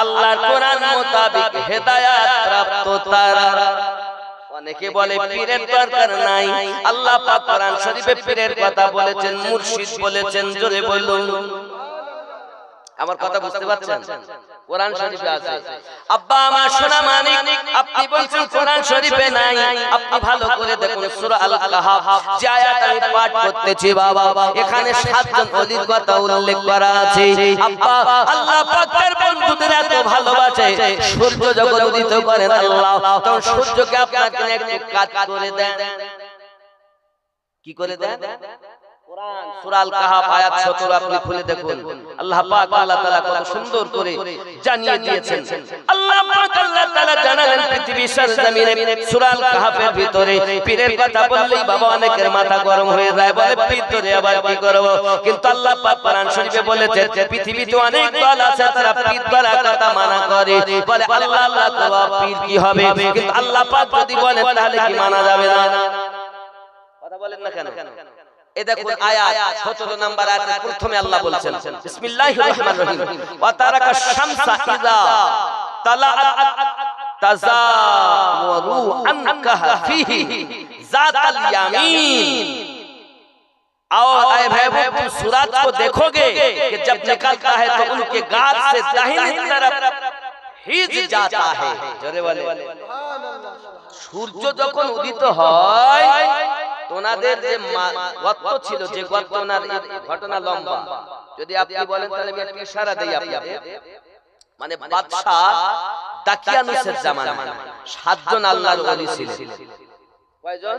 আল্লাহর কোরআন মোতাবেক হেদায়েত প্রাপ্ত তারা। অনেকে বলে পীরের দরকার নাই, আল্লাহ পাক কোরআন শরীফে পীরের কথা বলেছেন, মুর্শিদ বলেছেন। জোরে বলুন, আমার কথা বুঝতে পারছেন? কোরআন শরীফে আছে। আব্বা আমার সোনা মানিক, আপনি বলছেন কোরআন শরীফে নাই, আপনি ভালো করে দেখুন সূরা আল কাহফ যে আয়াত আমি পাঠ করতেছি বাবা, এখানে 7 জন ওলির কথা উল্লেখ করা আছে। আব্বা আল্লাহ পাকের বন্ধুদের এত ভালোবাসে, সূর্য যখন উদিত করেন আল্লাহ তখন সূর্যকে আপনাকে একটু কাট করে দেন। কি করে দেন? কোরআন সূরা আল কাহফ আয়াত 17 আপনি খুলে দেখুন, আল্লাহ পাক আল্লাহ তাআলা কত সুন্দর করে জানিয়ে দিয়েছেন। আল্লাহ পাক আল্লাহ তাআলা জানালেন পৃথিবীর সরজমিনে সূরা আল কাহফের ভিতরে পীরের কথা বললেই বাবা অনেকের মাথা গরম হয়ে যায়, বলে পীর ধরে আবার কি করব? কিন্তু আল্লাহ পাক কোরআন শরীফে বলেছেন পৃথিবীতে অনেক দল আছে তারা পীর ধরার কথা মানা করে, বলে আল্লাহ আল্লাহ করো পীর কি হবে? কিন্তু আল্লাহ পাক যদি বলেন তাহলে কি মানা যাবে না? কথা বলেন না কেন? এই দেখুন আয়াত 17 নাম্বার আয়াতে প্রথমে আল্লাহ বলছেন বিসমিল্লাহির রহমানির রহিম, ওয়া তারাকা শামসা ইযা তালাআত তাযাওয়ারু আন কাহফিহি যাতাল ইয়ামিন। आओ आए भाई तुम सूरज को देखोगे कि जब निकलता है तो उनके गाल से दाहिनी तरफ हिज जाता है। जोरे वाले সূর্য যখন উদিত হয় তোনাদের যে গর্ত ছিল, যে গর্তনার ঘটনা লম্বা, যদি আপনি বলেন তাহলে আমি একটা ইশারা দেই আপনাদের। মানে বাদশা দাকিয়ানুসের জামানা 7 জন আল্লাহর ওলি ছিলেন। কয়জন?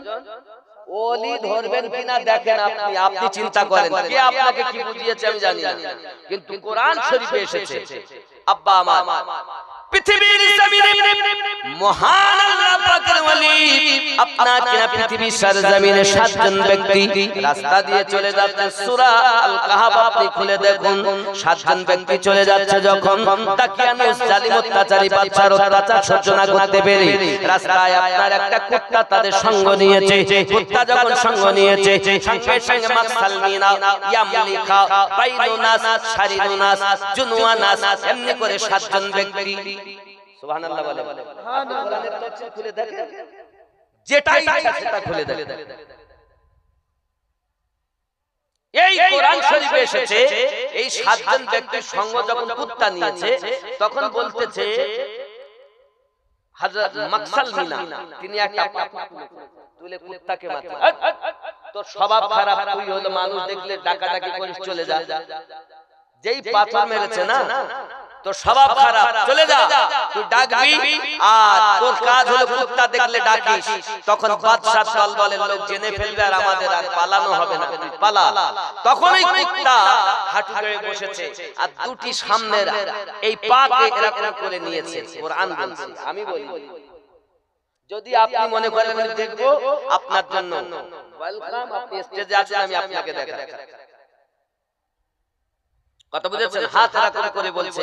ওলি ধরবেন কিনা দেখেন আপনি, আপনি চিন্তা করেন কে আপনাকে কি বুঝিয়েছে আমি জানি না, কিন্তু কোরআন শরীফে এসেছে আব্বা আমার পৃথিবীর জমিনে মহান আল্লাহ পাকের ওলি আপনাকে না পৃথিবীর সরজমিনে সাতজন ব্যক্তি রাস্তা দিয়ে চলে যাচ্ছে, সূরা আল কাহফ আপনি খুলে দেখুন, সাতজন ব্যক্তি চলে যাচ্ছে যখন তাকিয়ানুস জালিম অত্যাচারী বাদশার অত্যাচার সহ্য না করতে পেরে রাস্তায় আপনার একটা কুত্তা তাদের সঙ্গ নিয়েছে, কুত্তা যখন সঙ্গ নিয়েছে সঙ্গে সঙ্গে মাকসালমিনা ইয়ামলিকা বাইনুনাস শারিনুনাস জুনুয়ানাস এমনি করে সাতজন ব্যক্তি সুবহানাল্লাহ বলে কোরআনের তাফসীর খুলে দেখেন, যেটাই ইচ্ছা সেটা খুলে দেখেন। এই কোরআন শরীফে এসেছে এই সাতজন ব্যক্তির সঙ্গ যখন কুত্তা নিয়েছে তখন বলতেছে হযরত মাকসালমিনা তিনি একটা তুলে কুত্তাকে মারতে, তোর স্বভাব খারাপ, তুই হলো মানুষ দেখলে ডাকাডাকি করিস, চলে যা, যেই পাথর মেরেছে না তোর স্বভাব খারাপ, চলে যা, তুই ডাকবি আর তোর কাজ হলো কুত্তা দেখলে ডাকিস, তখন বাদশার দলবলের লোক জেনে ফেলবে আর আমাদের আর পালানো হবে না, তুই পালা। তখনই কুত্তা হাঁটু গেড়ে বসেছে আর দুটি সামনের এই পাকে এরকম করে নিয়েছে। কোরআন বলছে, আমি বলি যদি আপনি মনে করেন আমি দেখবো আপনার জন্য ওয়েলকাম, আপনি স্টেজে আছেন, আমি আপনাকে দেখাই। কথা বুঝেছেন? হাত রাখুন করে বলছে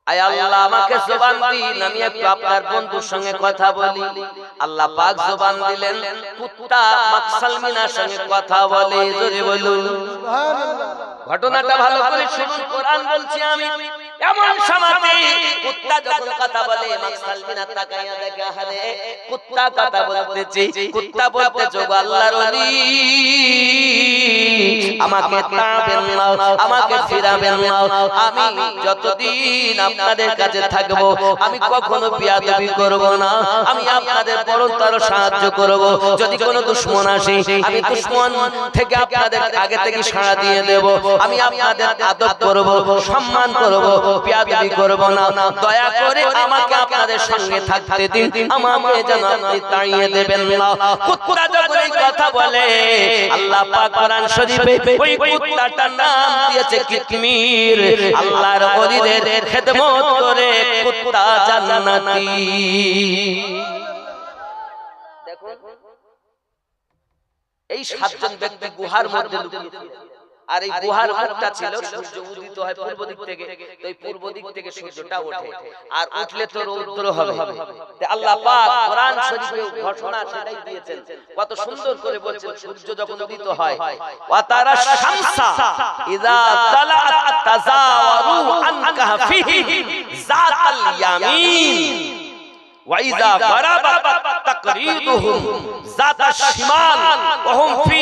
আয় আল্লাহ আমাকে জবান দিন, আমি একটু আপনার বন্ধুর সঙ্গে কথা বলি। আল্লাহ পাক জবান দিলেন, কুত্তা মাকসালমিনার সঙ্গে কথা বলে, জোরে বলুন সুবহানাল্লাহ। ঘটনাটা ভালো করে শুনুন, কোরআন বলছি আমি এমন সমাতে কুত্তা যখন কথা বলে মাকসালমিনা তাকায়া দেখে আরে কুত্তা কথা বলতেছে, কুত্তা বলতেছে গো আল্লাহর ওলি আমাকে তাড়াবেন না, আমাকে ফিরাবেন না, আমি যতদিন আপনাদের কাছে থাকবো আমি কখনো বিয়াদবি করব না, আমি আপনাদের বড়তর সাহায্য করব, যদি কোনো দুশমন আসে আমি দুশমন থেকে আপনাদের আগে থেকে সাড়া দিয়ে দেব, আমি আপনাদের আদব করব, সম্মান করব, বিয়াদবি করব না, দয়া করে আমাকে আপনাদের সঙ্গে থাকতে দিন, আমাকে যেন আপনি তাড়িয়ে দেবেন না। কুত্তা যখন এই কথা বলে আল্লাহ পাক কোরআন শরীফে ওই কুত্তাটার নাম দিয়েছে কিতমির, আল্লাহর ওলিদের খেদমত করে কুত্তা জান্নাতি। দেখুন এই সাতজন ব্যক্তি গুহার মধ্যে লুকিয়েছিল, আর এই গুহার মুখটা ছিল সূর্য উদিত হয় পূর্ব দিক থেকে, তো এই পূর্ব দিক থেকে সূর্যটা ওঠে আর উঠলে তো রৌদ্র হবে। আল্লাহ পাক কোরআন শরীফে ঘটনা সেটাই দিয়েছেন, কত সুন্দর করে বলেছেন সূর্য যখন উদিত হয় ওয়া তারা শামসা ইযা তালাআত তাযাওয়ারু আন কাহফিহি যাতাল ইয়ামিন ওয়া ইযা গারাবাত তাকরিদুহুম যাতাশ শিমাল ওয়া হুম ফি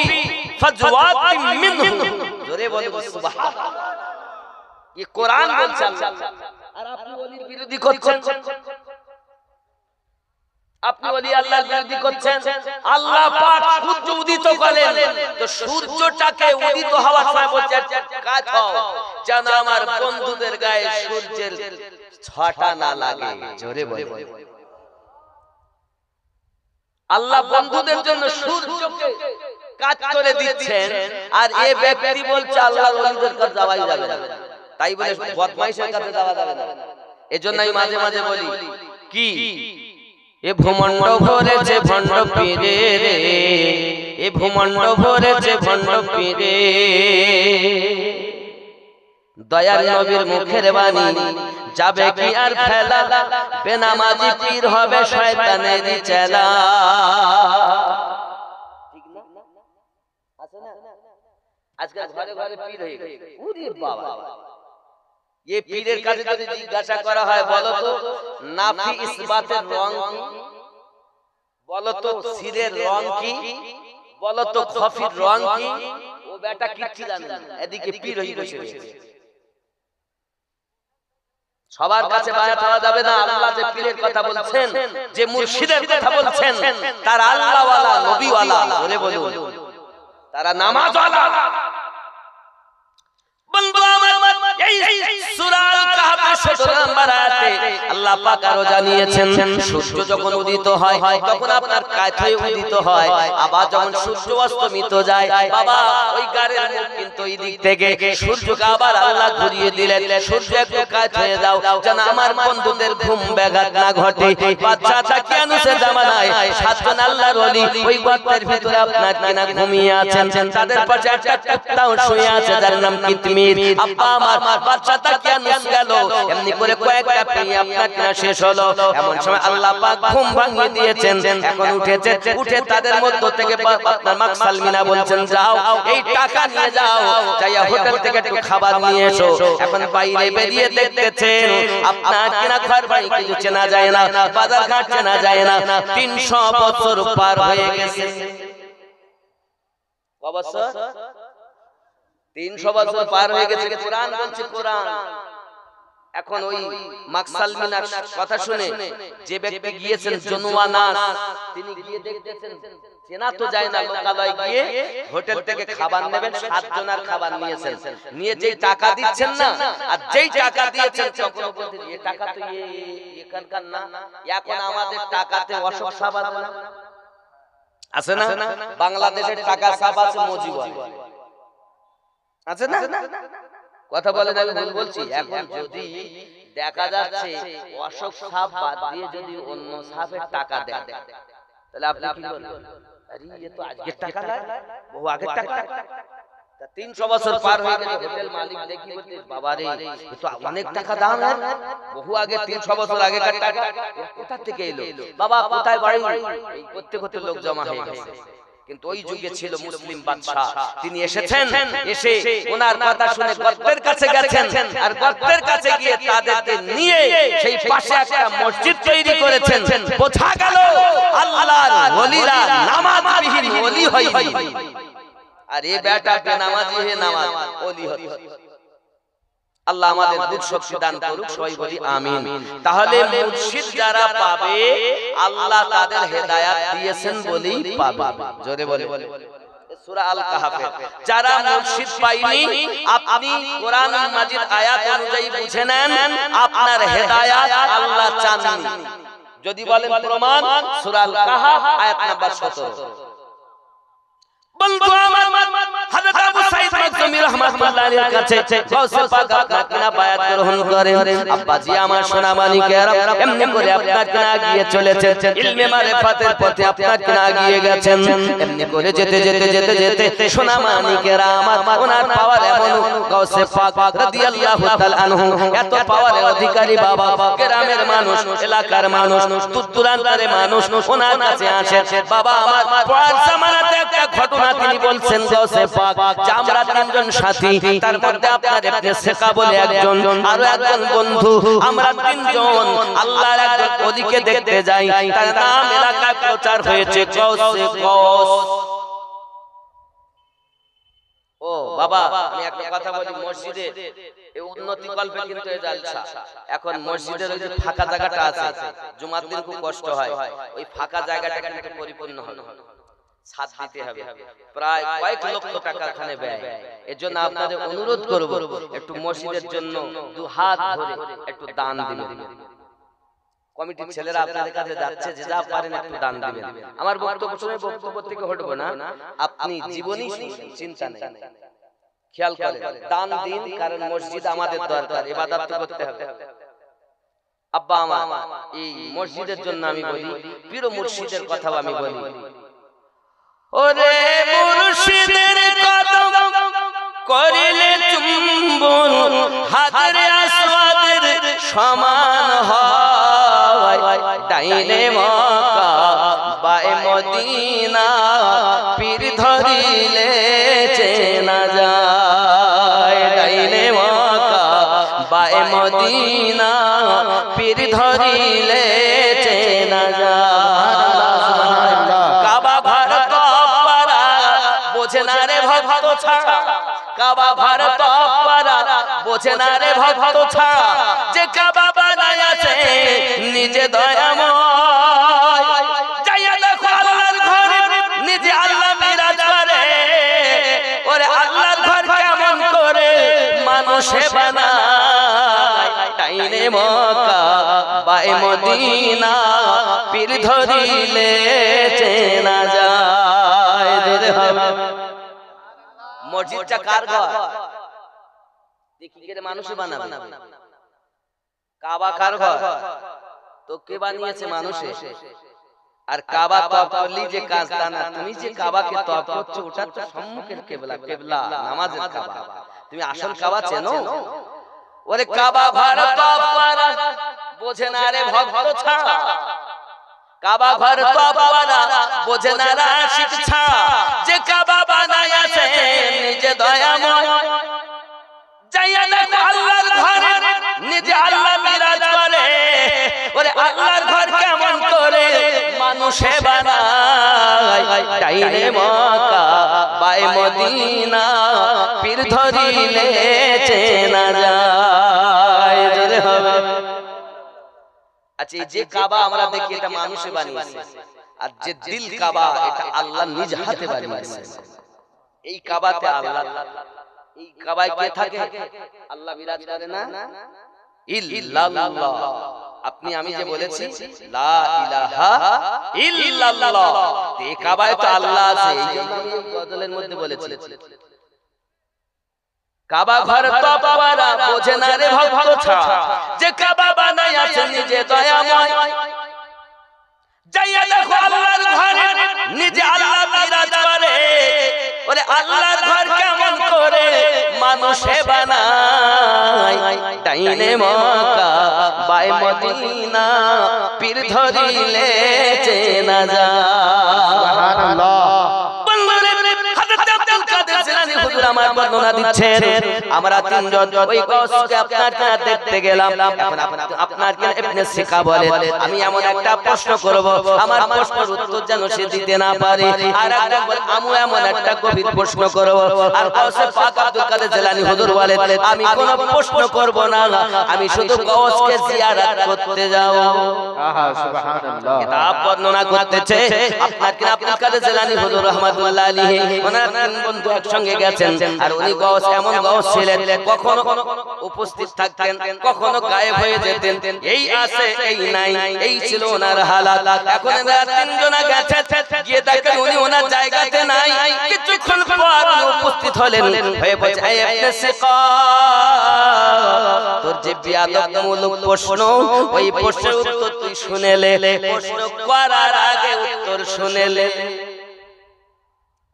ফাজওয়াতিন মিনহু, জোরে বলুন সুবহানাল্লাহ। এই কোরআন বলছে আর আপনি ওলির বিরোধী করছেন, আপনি ওলি আল্লাহর বিরোধী করছেন। আল্লাহ পাক সূর্য উদিত করেন, তো সূর্যটাকে উদিত হওয়ার সময় বলছে কাজ হও যেন আমার বন্ধুদের গায়ে সূর্যের ছটা না লাগে, জোরে বলুন। আল্লাহ বন্ধুদের জন্য সূর্যকে কাজ করে দিচ্ছেন, আর এই ব্যক্তি বলছে আল্লাহর ওলিদের কাছে যাওয়াই যাবে না, তাই বলে বদমাইশের কাছে যাওয়া যাবে না। এজন্য আমি মাঝে মাঝে বলি কি এ ভূমণ্ড ভরেছে ভণ্ড পীরে রে, এ ভূমণ্ড ভরেছে ভণ্ড পীরে, দয়ার নবীর মুখের বাণী যাবে কি আর ফেলা, বেনামাজি পীর হবে শয়তানেরই চেলা। ঠিক না? আছে না? আজকাল ঘরে ঘরে পীর হয়ে গেছে, ওরে বাবা। এই পীরের কাছে যদি জিজ্ঞাসা করা হয় বলো তো নাফি ইসবাতের রং কি, বলো তো সিরের রং কি, বলো তো খফির রং কি, ও বেটা কিচ্ছু জানে না, এদিকে পীর হয়ে বসে রয়েছে। সবার কাছে বায়াত হওয়া যাবে না। আল্লাহ যে পীরের কথা বলছেন, যে মুর্শিদের কথা বলছেন, তারা আল্লাহওয়ালা নবীওয়ালা, বলে বলুন তারা নামাজওয়ালা। বন্ধু আমার এই সূরা আল কাহফ কাহাফের 17 নম্বর আয়াতে আল্লাহ পাক আরো জানিয়েছেন সূর্য যখন উদিত হয় তখন আপনার কাত হয়ে উদিত হয়, আবার যখন সূর্য অস্তমিত যায় বাবা ওই গারের মুখ কিন্তু এই দিক থেকে সূর্যকে আবার আল্লাহ ঘুরিয়ে দিলেন, সূর্য একটু কাত হয়ে যাও যেন আমার বন্ধুদের ঘুম ব্যাঘাত না ঘটে। বাদশা দাকিয়ানুসের জামানায় 7 জন আল্লাহর ওলি ওই গর্তের ভিতরে আপনার কিনা ঘুমিয়ে আছেন, তাদের পাশে একটা কুত্তাও শুয়ে আছে যার নাম কিতমির। আব্বা আমার বাদশা দাকিয়ানুস গেল, এমনি করে কয়েকটা পেয়ে আপনার কিনা শেষ হলো। এমন সময় আল্লাহ পাক ঘুম ভাঙিয়ে দিয়েছেন, এখন উঠেছে, উঠে তাদের মধ্য থেকে আপনার মাকসালমিনা বলছেন যাও এই টাকা নিয়ে যাও, যাইয়া হোটেল থেকে একটু খাবার নিয়ে এসো। এখন বাইরে বেরিয়ে দেখতেছেন আপনার কিনা ঘর বাড়ি কিছু চেনা যায় না, বাজার ঘাট চেনা যায় না। 300 বছর পার হয়ে গেছে। কত বছর? 300 বছর পার হয়ে গেছে। কোরআন বলছে, কোরআন। এখন ওই মাকসালমিনার কথা শুনে যে ব্যক্তি গিয়েছেন জনুয়ানাস, তিনি গিয়ে দেখতেছেন চেনা তো যায় না, লোকালয় গিয়ে হোটেল থেকে খাবার নেবেন, 7 জনের খাবার নিয়েছেন, নিয়ে যেই টাকা দিচ্ছেন না আর যেই টাকা দিয়েছেন তখন বলতে এই টাকা তো এখানকার না, এখন আমাদের টাকাতে অশোক সাহেব আছে না, বাংলাদেশের টাকা সাহেব আছে মুজিবুর আছে না, কথা বলেন আমি ভুল বলছি? এখন যদি দেখা যাচ্ছে অশোক সাহেব বাদ দিয়ে যদি অন্য সাহেবের টাকা দেন তাহলে আপনি কি বলবেন? আরে ये तो আজকের টাকা না, বহু আগের টাকা। 300 বছর পার হয়ে গেছে, হোটেল মালিক দেখি বলতে বাবা রে এ তো অনেক টাকা দাম, বহু আগে 300 বছর আগেকার টাকা, কোথা থেকে এলো বাবা, কোথায় বাড়ি? এই করতে করতে লোক জমা হয়ে গেছে। কিন্তু ওই যুগে ছিল মুসলিম বাদশা, তিনি এসেছেন, এসে ওনার কথা শুনে গর্তের কাছে গেছেন, আর গর্তের কাছে গিয়ে তাদেরকে নিয়ে সেই পাশে একটা মসজিদ তৈরি করেছেন। বোঝা গেল আল্লাহর ওলিরা নামাজবিহীন ওলি হয়নি, আর এই বেটা বেনামাজি হয়ে নামাজ ওলি হতো। আল্লাহ আমাদের বুঝ শক্তি দান করুক, সবাই বলি আমিন। তাহলে মুর্শিদ যারা পাবে আল্লাহ তাদের হেদায়েত দিয়েছেন বলেই পাবে। জোরে বলে সূরা আল কাহাফে যারা মুর্শিদ পায়নি, আপনি কোরআন মাজিদ আয়াত অনুযায়ী বুঝে নেন আপনার হেদায়েত আল্লাহ চাননি। যদি বলেন প্রমাণ, সূরা আল কাহাফ আয়াত নাম্বার 17। বন্ধু আমার হযরত আবু সাঈদ মাকজুমি রাহমাতুল্লাহ আলাইহির কাছে গাউসে পাক আপনার কিনা বায়াত গ্রহণ করেন। আব্বাজি আমার সোনা মানিকেরা এমনি করে আপনার কিনা গিয়ে চলেছে, ইলমে মারিফাতের পথে আপনার কিনা গিয়ে গেছেন। এমনি করে যেতে যেতে যেতে যেতে সোনা মানিকেরা আমার ওনার পাওয়ার এমন, গাউসে পাক রাদিয়াল্লাহু তাআলা আনহু এত পাওয়ারের অধিকারী বাবা, গ্রামের মানুষ, এলাকার মানুষ, দূরান্তের মানুষ ওনার কাছে আসে। বাবা আমার পর জামানাতে একটা ঘটনা তিনি বলছেন গাউসে পাক যে আমরা 3 জন সাথী, তার মধ্যে আপনার ইবনে সেকা বলে একজন, আরো একজন বন্ধু, আমরা 3 জন আল্লাহর একজন ওলিকে দেখতে যাই, তার নাম এলাকায় প্রচার হয়েছে গাউসে গাউস। ও বাবা আমি একটা কথা বলি, মসজিদে এই উন্নতি কল্পে কিন্তু এই জালসা, এখন মসজিদের ওই যে ফাঁকা জায়গাটা আছে, জুমার দিন খুব কষ্ট হয়, ওই ফাঁকা জায়গাটা কিন্তু পরিপূর্ণ হবে, ছাদ দিতে হবে, প্রায় কয়েক লক্ষ টাকা এখানে ব্যয়। এজন্য আপনাদের অনুরোধ করব একটু মসজিদের জন্য 2 হাত ধরে একটু দান দিবেন। কমিটির ছেলেরা আপনাদের কাছে যাচ্ছে, যে যা পারেন একটু দান দিবেন। আমার বক্তব্য শুনে বক্তব্য থেকে হটব না, আপনি জীবনই চিন্তা নেই, খেয়াল করেন দান দিন, কারণ মসজিদ আমাদের দরকার, ইবাদত করতে হবে। আব্বা আমার এই মসজিদের জন্য আমি বলি, পীর মুর্শিদের কথাও আমি বলি, ওরে মুর্শিদের কদম করিলে চুম্বন হাজরে আসওয়াদের সমান হয়, ডাইনে মক্কা বায়ে মদিনা পীর ধরিলে চেনা যায়, ডাইনে মক্কা বায়ে মদিনা পীর ধরিলে চেনা যায়। বোঝে না রে ভক্ত ছাড়া, কাবা ভারত পারা বোঝে না রে ভক্ত ছাড়া, যে কাবা বানায়াছে নিজে দয়াময়, যাইয়া দেখো আল্লাহর ঘরে নিজে আল্লাহ বিরাজ করে, ওরে আল্লাহর ঘর কেমন করে মানুষে বানায়, মক্কা বাই মদিনা পীর ধরিলে চেনা যায়। জোরে হবে। মসজিদটা কার ঘর? দেখি কে মানুষ বানাবে? কাবা কার ঘর? তো কে বানিয়েছে? মানুষে। আর কাবা তওয়াফ করলি যে কাজ তা না, তুমি যে কাবাকে তওয়াফ করছো ওটা তো সম্মুখের কিবলা, কিবলা নামাজের কাবা। তুমি আসল কাবা চেনো? ওরে কাবা ঘর তওয়াফ করা বোঝে না রে ভক্ত ছাড়া, কাবা ঘর তওয়াফ করা বোঝে না রে আশিক ছাড়া। যে কাবা বানায়াছে নিজে দয়াময়, যাইয়া দেখো আল্লাহর ঘরে নিজে আল্লাহ বিরাজ করে। ওরে আল্লাহর ঘর কেমন করে মানুষে বানায়, ডাইনে মক্কা বাই মদিনা পীর ধরিলে চেনা যায়। জোরে হবে। আচ্ছা, এই যে কাবা আমরা দেখি এটা মানুষে বানিয়েছে, আর যে দিল কাবা এটা আল্লাহ নিজ হাতে বানিয়েছে। এই কাবাতে আল্লাহ, এই কাবায় কে থাকে? আল্লাহ বিরাজ করে না? ইল্লাল্লাহ। আপনি আমি যে বলেছি লা ইলাহা ইল্লাল্লাহ, এই কাবায় তো আল্লাহ আছে, এইজন্য আমি গজলের মধ্যে বলেছি কাবা ঘর তওয়াফ করা বোঝে না রে ভক্ত ছাড়া। যে কাবা বানায়াছে নিজে দয়াময়, যাইয়া দেখো আল্লাহর ঘরে নিজে আল্লাহ বিরাজ করে। ওরে আল্লাহর ঘর কেমন করে মানুষে বানায়, ডাইনে মক্কা বাই মদিনা পীর ধরিলে চেনা যায়। সুবহানাল্লাহ। আমার বর্ণনা দিচ্ছেন, আমরা তিনজন ওই গৌসকে আপনার কাছে দেখতে গেলাম। এখন আপনার কাছে ইবনে সিকা বলে, আমি এমন একটা প্রশ্ন করব, আমার প্রশ্নের উত্তর যেন সে দিতে না পারে। আর একজন বলে, আমি এমন একটা গভীর প্রশ্ন করব। আর গৌসে পাক আব্দুল কাদের জিলানী হুজুর বলে, আমি কোনো প্রশ্ন করব না, আমি শুধু গৌসকে জিয়ারত করতে যাব। আহা সুবহানাল্লাহ। কিতাব বর্ণনা করতেছে আপনার কাছে আব্দুল কাদের জিলানী হুজুর রাহমাতুল্লাহ আলাইহি, ওনার তিন বন্ধু একসঙ্গে গেছেন। আর উনি গৌস এমন গৌস ছিলেন, কখনো উপস্থিত থাকতেন, কখনো গায়েব হয়ে যেতেন। এই আছে এই নাই, এই ছিল ওনার হালাত। এখন এরা তিনজনা গেছে, গিয়ে দেখেন উনি ওনার জায়গাতে নাই। কিছুক্ষণ পর উনি উপস্থিত হলেন, হয়ে বলছে, এই ইবনে সিকা, তোর যে বিয়াদবমূলক প্রশ্ন, ওই প্রশ্নের উত্তর তুই শুনেলে, প্রশ্ন করার আগে উত্তর শুনেলে।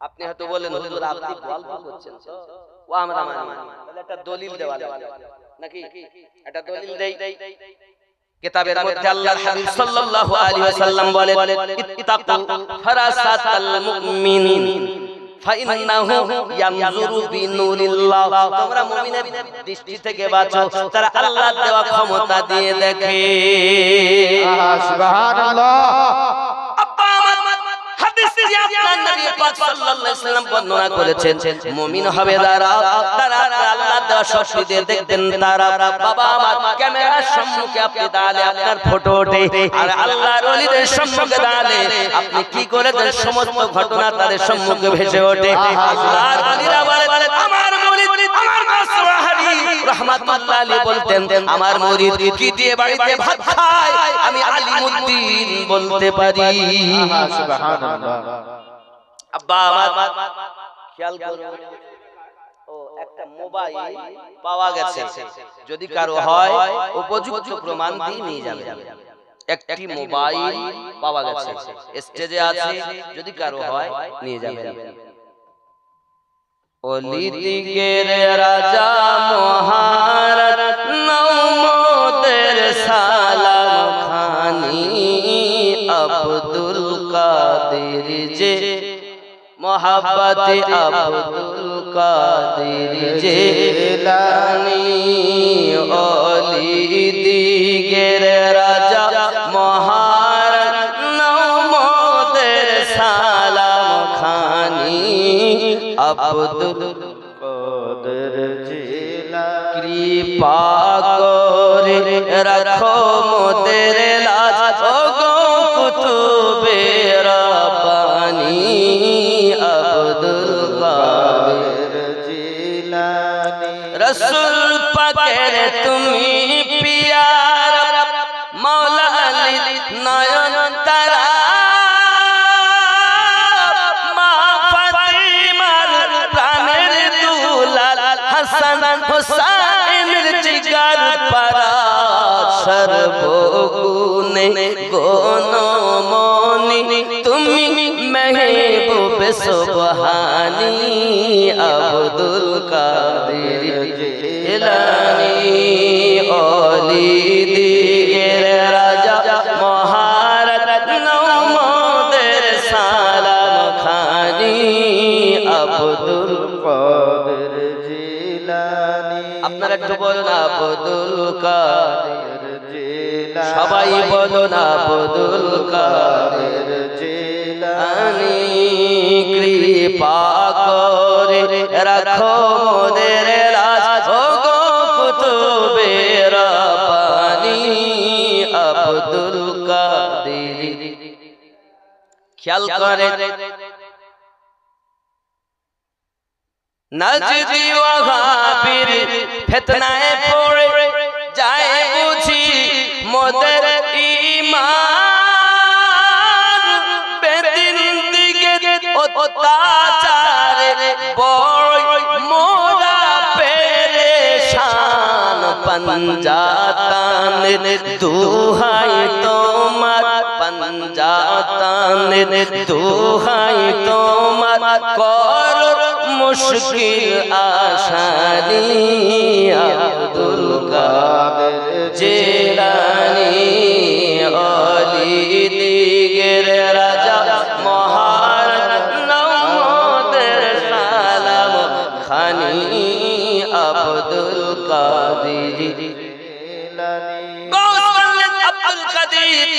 আপনি হয়তো বলেন, হুজুর আপনি গল্প করছেন তো, ও আমরা মানি, তাহলে একটা দলিল দেওয়া নাকি? একটা দলিল দেই। কিতাবের মধ্যে আল্লাহর হাবিব সাল্লাল্লাহু আলাইহি ওয়াসাল্লাম বলেন, ইত্তাকু ফারাসাতাল মুমিনিন ফাইন্নাহু ইয়ানজুরু বিনুরিল্লাহ, তোমরা মুমিনের দৃষ্টি থেকে বাঁচো, তারা আল্লাহর দেওয়া ক্ষমতা দিয়ে দেখে। আহা সুবহানাল্লাহ। বর্ণনা করেছেন, মুমিন হবে যারা, তারা আল্লাহর দেওয়া শক্তি দিয়ে দেখবেন। তারা বাবা আমার ক্যামেরার সম্মুখে আপনি দাঁড়ালে আপনার ফটো ওঠে, আর আল্লাহর ওলিদের সম্মুখে দাঁড়ালে আপনি কি করেছেন সমস্ত ঘটনা তাদের সম্মুখে ভেসে ওঠে। আল্লাহর ওলিরা বলেন, আমার মুরিদ, আমার মাসওয়াহারি রাহমাতুল্লাহ আলাইহি বলতেন, আমার মুরিদ কি দিয়ে বাড়িতে ভাত খায় আমি আলিমউদ্দিন বলতে পারি। আহা সুবহানাল্লাহ। আব্বা আমার খেয়াল করুন, ও একটা মোবাইল পাওয়া গেছে, যদি কারো হয় উপযুক্ত প্রমাণ দিয়ে নিয়ে যাবে। একটি মোবাইল পাওয়া গেছে, স্টেজে আছে, যদি কারো হয় নিয়ে যাবে। ওলিদিগের রাজা মহারাজ নওমদের সালাম খানি আব্দুল কাদের যে মোহাব্বতে আব্দুল কাদের জিলানী, ওলিদিগের রাজা মহারাজ নওমদের সালাম খানি আব্দুল কাদের জিলানী, কৃপা করে রাখো মোদের লাজ, ও গো কুতুবে রাব্বানী আব্দুল কাদের জিলানী। রসুল পাকের তুমি পিয়া হুসাইনের জিগার পারা সর্বগুণে গণমনি তুমি মেহবুব সুবহানী আব্দুল কাদের জিলানী ওলি দিগের রাজা মহারাজ নওমদের সালাম খানি আব্দুল কাদের জিলানী আপনারা একটু বলুন আব্দুল কাদের জিলানী সবাই বলুন আব্দুল কাদের জিলানী কৃপা করে রাখো মোদের রাজ ও গো কুতুবে রাব্বানী আব্দুল কাদের খেয়াল করে নাজদি ওয়াহাবির ফিতনায় পড়ে যায় বুঝি মোদের ঈমান বেদিন দিকে অত্যাচারে বড় মোরা পেরেশান পঞ্জাতানের দুহাই তোমার পঞ্জাতানের দুহাই তোমার কর মুশকিল আসানি আব্দুল কাদের জিলানী ওলি দিগের রাজা মহারাজ নওমদের সালাম খানি আব্দুল কাদের জিলানী আব্দুল কাদের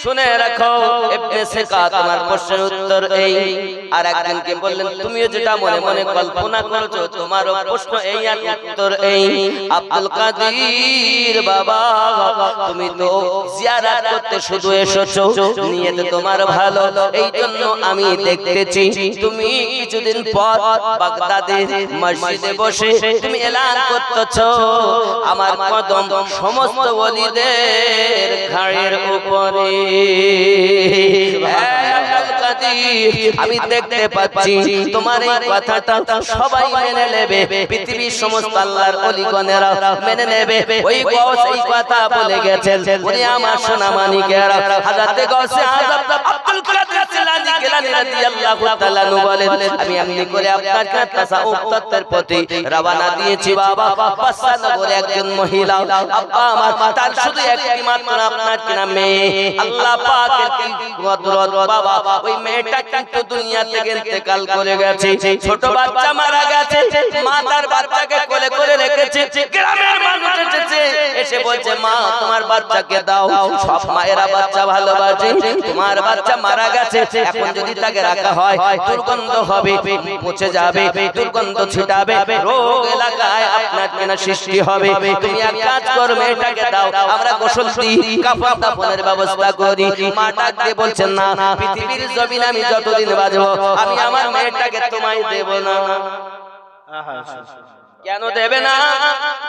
শুনে রাখো ইবনে সিকা তোমার প্রশ্নের উত্তর এই আর একজনকে বললেন তুমিও যেটা মনে মনে কল্পনা করছো তোমারও প্রশ্ন এই আর উত্তর এই আব্দুল কাদের বাবা তুমি তো জিয়ারত করতে শুধু এসেছো নিয়ত তোমার ভালো এই জন্য আমি দেখতেছি তুমি কিছুদিন পর বাগদাদের মসজিদে বসে তুমি এলান করতেছো আমার কদম সমস্ত ওলিদের ঘাড়ের উপরে আমি দেখতে পাচ্ছি তোমার এই কথাটা সবাই মেনে নেবে পৃথিবীর সমস্ত আল্লাহর ওলিগণেরা মেনে নেবে ওই গৌস এই কথা বলে গেছেন ওরে আমার সোনা মানিকেরা হযরতে গৌসে আযম আব্দুল কাদের জিলানী গিলানী রাদিয়াল্লাহু তাআলা আনহু বলেন আমি এমনি করে আপনার কাছে তাসাউফ তত্ত্বের প্রতি রওনা দিয়েছি বাবা বাসানগরে একজন মহিলা আব্বা আমার তার শুধু একটি মাত্র আপনার কিনা মেয়ে আল্লাহ পাকের কি কুদরত বাবা ওই মেয়েটা কিন্তু দুনিয়া থেকে ইন্তেকাল করে গেছে ছোট বাচ্চা মারা গেছে মা তার বাচ্চাকে কোলে করে রেখেছে গ্রামের মানুষ এসেছে এসে বলছে মা তোমার বাচ্চাকে দাও সব মায়েরা বাচ্চা ভালোবাসে তোমার বাচ্চা মারা গেছে এখন যদি তাকে রাখা হয় দুর্গন্ধ হবে পচে যাবে দুর্গন্ধ ছিটাবে রোগ এলাকায় আপনার কিনা সৃষ্টি হবে তুমি এক কাজ করো মেয়েটাকে দাও আমরা গোসল দিই কাফন দাফনের ব্যবস্থা করি মা ডাক দিয়ে বলছেন না পৃথিবীর জমিনে আমি যতদিন বাঁচবো আমি আমার মেয়েটাকে তোমায় দেব না কেন দেবে না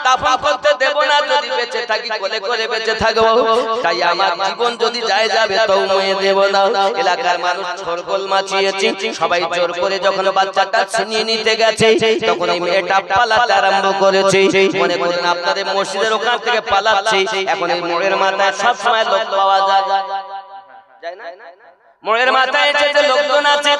দাফন করতে দেব না যদি বেঁচে থাকি কোলে কোলে বেঁচে থাকবো তাই আমার জীবন যদি যায় যাবে তো মেয়ে দেব না এলাকার মানুষ ছড়গোল মাছিয়েছে সবাই জোর করে যখন বাচ্চাটা ছিনিয়ে নিতে গেছে তখন এই মেয়েটা পালাতে আরম্ভ করেছে মনে করেন আপনাদের মসজিদের ওখান থেকে পালাচ্ছে এখন এই মোড়ের মাথায় সব সময় লোক পাওয়া যায় না মোড়ের মাথায় এসেছে লোকজন আছে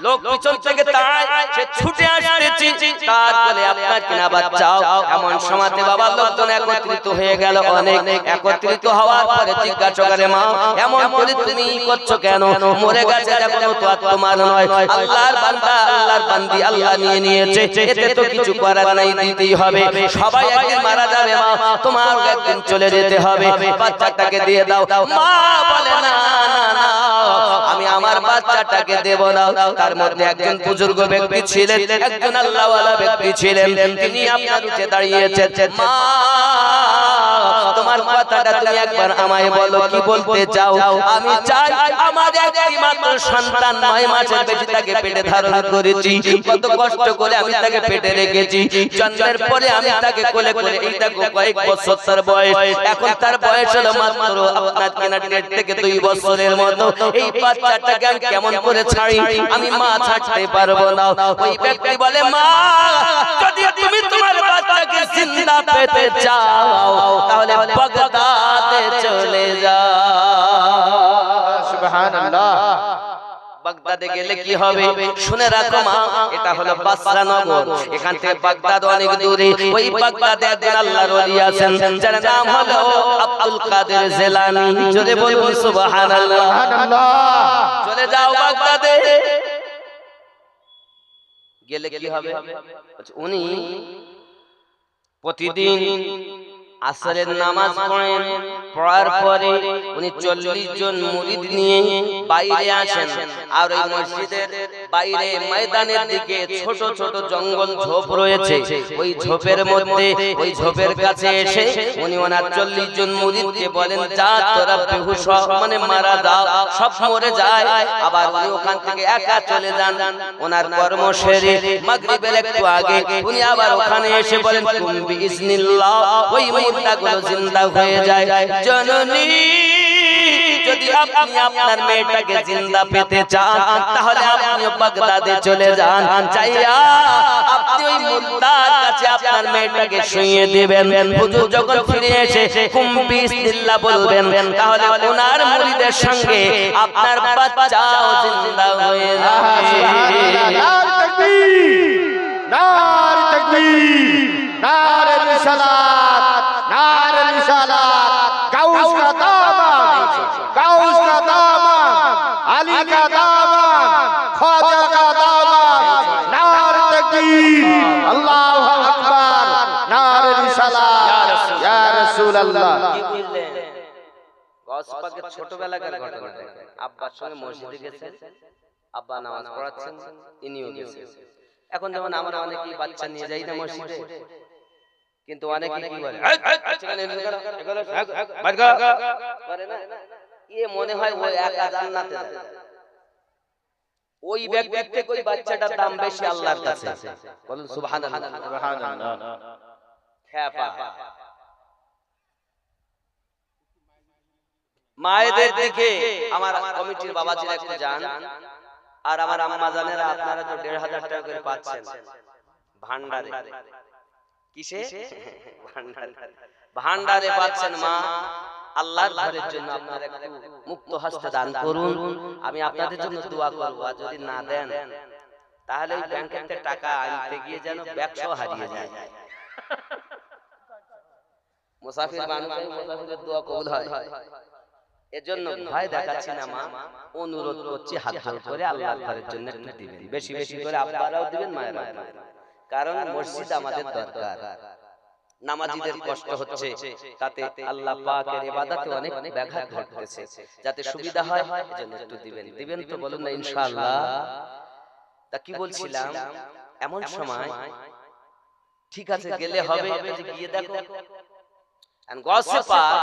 লোক পিছন থেকে তাড়ায় সে ছুটে আসতেছে তার বলে আপনার কিনা বাচ্চাও এমন সময়তে বাবা লোকজন একত্রিত হয়ে গেল অনেক একত্রিত হওয়ার পরে জিজ্ঞাসা করে মা এমন করে তুমি করছো কেন মরে গেছে যখন তো আর তোমার নয় আল্লাহর বান্দা আল্লাহর বান্দি আল্লাহ নিয়ে নিয়েছে এতে তো কিছু করার নাই দিতেই হবে সবাই একদিন মারা যাবে মা তোমার একদিন চলে যেতে হবে বাচ্চাটাকে দিয়ে দাও মা বলে না না না আমি আমার বাচ্চাটাকে দেব না তার মধ্যে একজন বুজুর্গ ব্যক্তি ছিলেন একজন আল্লাহওয়ালা ব্যক্তি ছিলেন তিনি আপনার উঠে দাঁড়িয়েছেন মা তোমার কথাটা তুমি একবার আমায় বলো কি বলতে চাও আমি চাই আমার একটি মাত্র সন্তান 9 মাসের বেশি তাকে পেটে ধারণ করেছি, কত কষ্ট করে আমি তাকে পেটে রেখেছি, জন্মের পরে আমি তাকে কোলে করে এই দেখো কয়েক বছর তার বয়স, এখন তার বয়স হলো মাত্র আপনার কিনা 1.5 থেকে 2 বছরের মতো। এই বাচ্চাটাকে আমি কেমন করে ছাড়ি? আমি মা ছাড়তে পারবো না। ওই ব্যক্তি বলে, মা যদি তুমি তোমার বাচ্চাকে জিন্দা পেতে চাও তাহলে বাগদাদে চলে যাও। সুবহানাল্লাহ। বাগদাদে গেলে কি হবে শুনে রাখো মা, এটা হলো বাসরা নগর, এখান থেকে বাগদাদ অনেক দূরে। ওই বাগদাদে একজন আল্লাহর ওলি আছেন যার নাম হলো আব্দুল কাদের জিলানী। জোরে বলুন সুবহানাল্লাহ। চলে যাও বাগদাদে। গেলে কি হবে? উনি প্রতিদিন আসরের নামাজ পড়েন, পড়ার পরে উনি 40 জন মুরিদ নিয়ে বাইরে আসেন। আর ওই মসজিদের বাইরে ময়দানের দিকে ছোট ছোট জঙ্গল ঝোপ রয়েছে, ওই ঝোপের মধ্যে ওই ঝোপের কাছে এসে উনি ওনার 40 জন মুরিদকে বলেন, যা তোরা বেহুশ মানে মারা যাও, সব মরে যায়। আবার উনি ওখান থেকে একা চলে যান। ওনার কর্ম সেরে মাগরিবের একটু আগে উনি আবার ওখানে এসে বলেন, কুম বিইজনিল্লাহ, ওই মুর্দাগুলো জিন্দা হয়ে যায়। জননী, যদি আপনি আপনার মেয়েটাকে জিন্দা পেতে চান তাহলে আপনি বাগদাদে চলে যান, চাইয়া আপনি ওই মুর্দার কাছে আপনার মেয়েটাকে শুইয়ে দিবেন। হুজুর যখন ফিরে এসে কুম বিইজনিল্লাহ বলবেন, তাহলে ওনার মুরিদের সঙ্গে আপনার বাচ্চাও জিন্দা হয়ে যাবে। নারে তাকবীর, নারে তাকবীর, নারে রিসালাত, নারে রিসালাত। গাউস का दामन, गाउस का दामन, अली का दामन, ख्वाजा का दामन। नारे तकबीर, अल्लाहु अकबर, नारे रिसालात, या रसूल अल्लाह। কি বুঝলেন? গস পাকের ছোটবেলাকার ঘটনা। আব্বার সঙ্গে মসজিদে গেছেন, আব্বা নামাজ পড়াচ্ছেন, ইনিও গেছেন। এখন যেমন আমরা অনেকেই বাচ্চা নিয়ে যাই না মসজিদে, কিন্তু অনেকে কি বলে, মনে হয় ওই একা জান্নাতে যাবে। ওই ব্যক্তির থেকে ওই বাচ্চাটার দাম বেশি আল্লাহর কাছে। বলুন সুবহানাল্লাহ। সুবহানাল্লাহ। খেপা মায়েদের দিকে আমার কমিটির বাবাজিরা একটু যান, আর আমার আম্মা জানেরা আপনারা তো 1,500 টাকা করে পাচ্ছেন ভান্ডারে। কিসে? ভান্ডারে পাচ্ছেন মা। আল্লাহর ঘরের জন্য আপনারা একটু মুক্ত হস্তে দান করুন, আমি আপনাদের জন্য দোয়া করব। আর যদি না দেন তাহলে ওই ব্যাংকের থেকে টাকা আনতে গিয়ে যেন ব্যাগসহ হারিয়ে যায়। মুসাফির মানুষ, মুসাফিরের দোয়া কবুল হয়। এজন্য ভয় দেখাচ্ছি না মা, অনুরোধ করছি হাত জোড় করে আল্লাহর ঘরের জন্য একটু দিবেন, বেশি বেশি করে আব্বারাও দিবেন, মায়েরাও দিবেন। কারণ মসজিদ আমাদের দরকার। নামাজীদের কষ্ট হচ্ছে, তাতে আল্লাহ পাকের ইবাদতে অনেক ব্যাঘাত ঘটতেছে। যাতে সুবিধা হয় এজন্য একটু দিবেন। দিবেন তো বলুন না ইনশাআল্লাহ। তা কি বলছিলাম, এমন সময় ঠিক আছে গেলে হবে, গিয়ে দেখো গসে পাক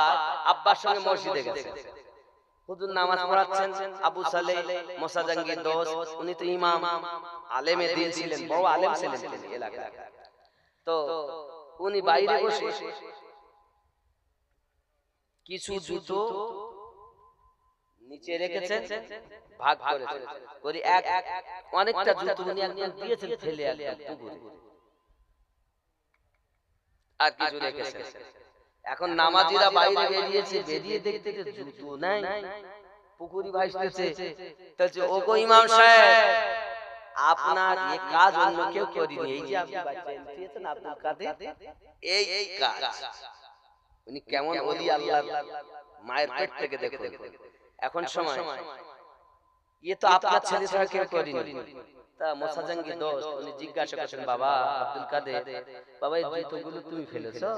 আব্বার সঙ্গে মসজিদে গেছে। হুজুর নামাজ পড়াচ্ছেন, আবু সালেহ মুসা জাঙ্গির দোস্ত, উনি তো ইমাম আলেমে দিন ছিলেন, বড় আলেম ছিলেন এলাকায়। তো উনি বাইরে বসে কিছু জুতো নিচে রেখেছেন, ভাগ করেছেন। ওই এক অনেকটা জুতো উনি একজন দিয়েছেন ফেলে একদম পুকুরে, আর কিছু রেখেছেন। এখন নামাজিরা বাইরে বেরিয়েছে, বেরিয়ে দেখতে যে জুতো নাই, পুকুরি ভাসতেছে। বলছে, ও গো ইমাম সাহেব, আপনার এই কাজ অন্য কেউ করেনি, এই যে আপনি বাচ্চা এনেছেন আব্দুল কাদের, এই কাজ। উনি কেমন ওলি আল্লাহর মায়ের পেট থেকে দেখুন। এখন সময় ये তো আপনার ছেলে ছাড়া কেউ করেনি। তা মুসা জাঙ্গি দোস্ত উনি জিজ্ঞাসা করছেন, বাবা আব্দুল কাদের, বাবা এই জুতোগুলো তুমি ফেলেছো?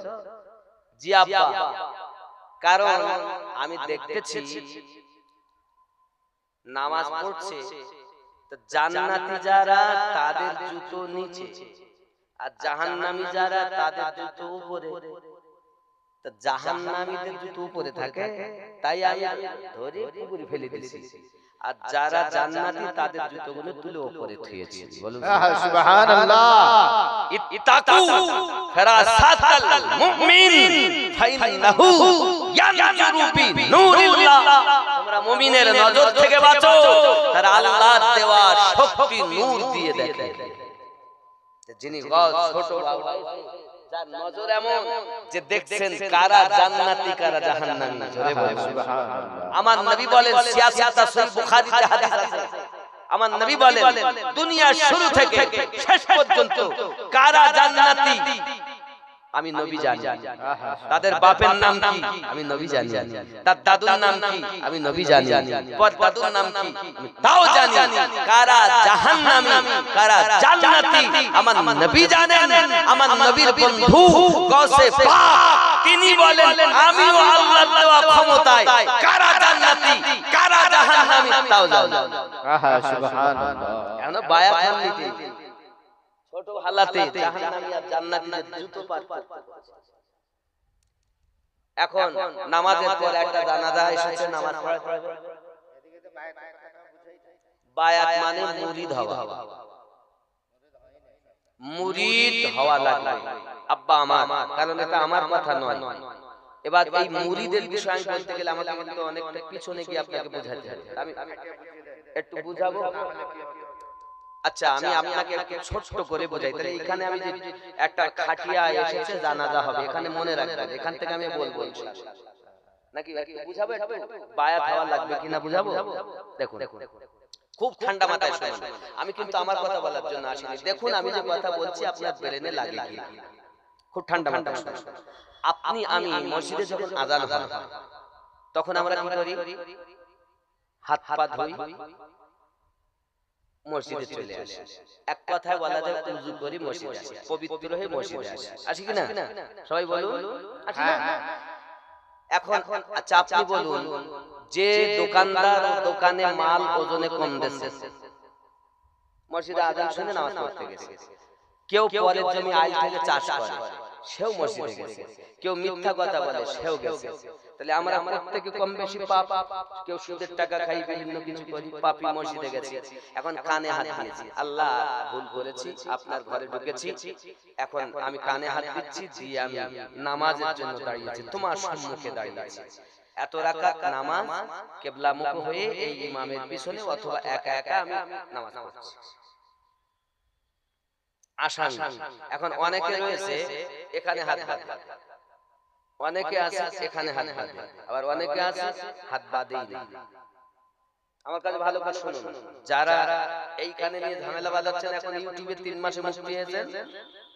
জি আব্বা, কারণ আমি দেখতেছি নামাজ পড়ছে তো জান্নাতি যারা তাদের জুতো নিচে, আর জাহান্নামী যারা তাদের জুতো উপরে। তা জাহান্নামীদের জুতো উপরে থাকে, তাই আমি ধরে পুকুরে ফেলে দিয়েছি। আর যারা জান্নাতি তাদের জুতোগুলো তুলে উপরে থুয়েছি। বলুন সুবহানাল্লাহ। ইত্তাকু ফিরাসাতাল মুমিন ফাইন্নাহু ইয়ানজুরু বিনূরিল্লাহ। তোমরা মুমিনের নজর থেকে বাঁচো, তারা আল্লাহর দেওয়া শক্তি নূর দিয়ে দেখে। যিনি ছোট বাবা, যার নজর এমন যে দেখছেন কারা জান্নাতি কারা জাহান্নামী। জোরে বলুন সুবহানাল্লাহ। আমার নবী বলেন, সিয়াসাত সহিহ বুখারীতে হাদিস আছে, আমার নবী বলেন দুনিয়ার শুরু থেকে শেষ পর্যন্ত কারা জান্নাতি আমি নবী জানি। তাদের বাপের নাম কি আমি নবী জানি, তার দাদুর নাম কি আমি নবী জানি, পর দাদুর নাম কি আমি তাও জানি। কারা জাহান্নামী কারা জান্নাতি আমার নবী জানেন। আমার নবীর বন্ধু গৌসে পাক তিনি বলেন আমিও আল্লাহর দেওয়া ক্ষমতায় কারা জান্নাতি কারা জাহান্নামী তাও জানি। সুবহানাল্লাহ। এখন বায়াত নিতে ছোট হালাতে জাহান্নামী আর জান্নাতীদের জুতো পার করতে। এখন নামাজের পর একটা জানাজা এসেছে, নামাজ পড়া। বায়াত মানে মুরিদ হওয়া, মুরিদ হওয়া লাগবে আব্বা আমার, কারণ এটা আমার কথা নয়। এবার এই মুরিদের বিষয় আমি বলতে গেলে আমাকে কিন্তু অনেকটা পিছনে গিয়ে আপনাকে বোঝাতে হবে। আমি একটু বুঝাবো। আচ্ছা, আমি আপনাকে একটু ছোট্ট করে বোঝাই। তাহলে এখানে আমি যে একটা খাটিয়া এসেছে জানাজা হবে, এখানে মনে রাখবেন, এখান থেকে আমি বলবো ইনশাআল্লাহ। নাকি একটু বুঝাবো, একটু বায়াত হওয়া লাগবে কিনা বুঝাবো। দেখুন খুব ঠান্ডা মাথায় শুনুন, আমি কিন্তু আমার কথা বলার জন্য আসিনি। দেখুন আমি যে কথা বলছি আপনার ব্রেনে লাগে কি, খুব ঠান্ডা মাথায় শুনুন। আপনি আমি মসজিদে যখন আযান হয় তখন আমরা কি করি? হাত পা ধুই, মসজিদে চলে আসি। এক কথায় বলা যায় ওযু করি মসজিদে আসি, পবিত্র হয়ে মসজিদে আসি। আসি কি না? সবাই বলুন আসি না? এখন আচ্ছা আপনি বলুন, যে দোকানদার দোকানে মাল ওজনে কম দিচ্ছে, মসজিদে আযান শুনে নামাজ পড়তে গেছে। কেউ পরের জমি আইল থেকে চাষ করে, সেও মসজিদে গেছে। কেউ মিথ্যা কথা বলে, সেও গেছে। তাহলে আমরা প্রত্যেকে কম বেশি পাপ। কেউ সুদের টাকা খাই, বিভিন্ন কিছু করি, পাপী মসজিদে গেছে। এখন কানে হাত দিয়েছি, আল্লাহ ভুল করেছি, আপনার ঘরে ঢুকেছি, এখন আমি কানে হাত দিচ্ছি, দিয়ে আমি নামাজের জন্য দাঁড়িয়েছি, তোমার সম্মুখে দাঁড়িয়েছি। এত রাকাত নামাজ কিবলামুখ হয়ে এই ইমামের পিছনে অথবা একা একা আমি নামাজ পড়ছি। আসামি এখন অনেকে রয়েছে এখানে হাত বাঁধে, অনেকে আছে এখানে হাত বাঁধে, আবার অনেকে আছে হাত বাঁধেই না। আমার কাছে ভালো করে শুনুন, যারা এইখানে নিয়ে ঝামেলা বাঁধাচ্ছেন, এখন ইউটিউবে 3 মাসে মুক্তি হয়েছেন,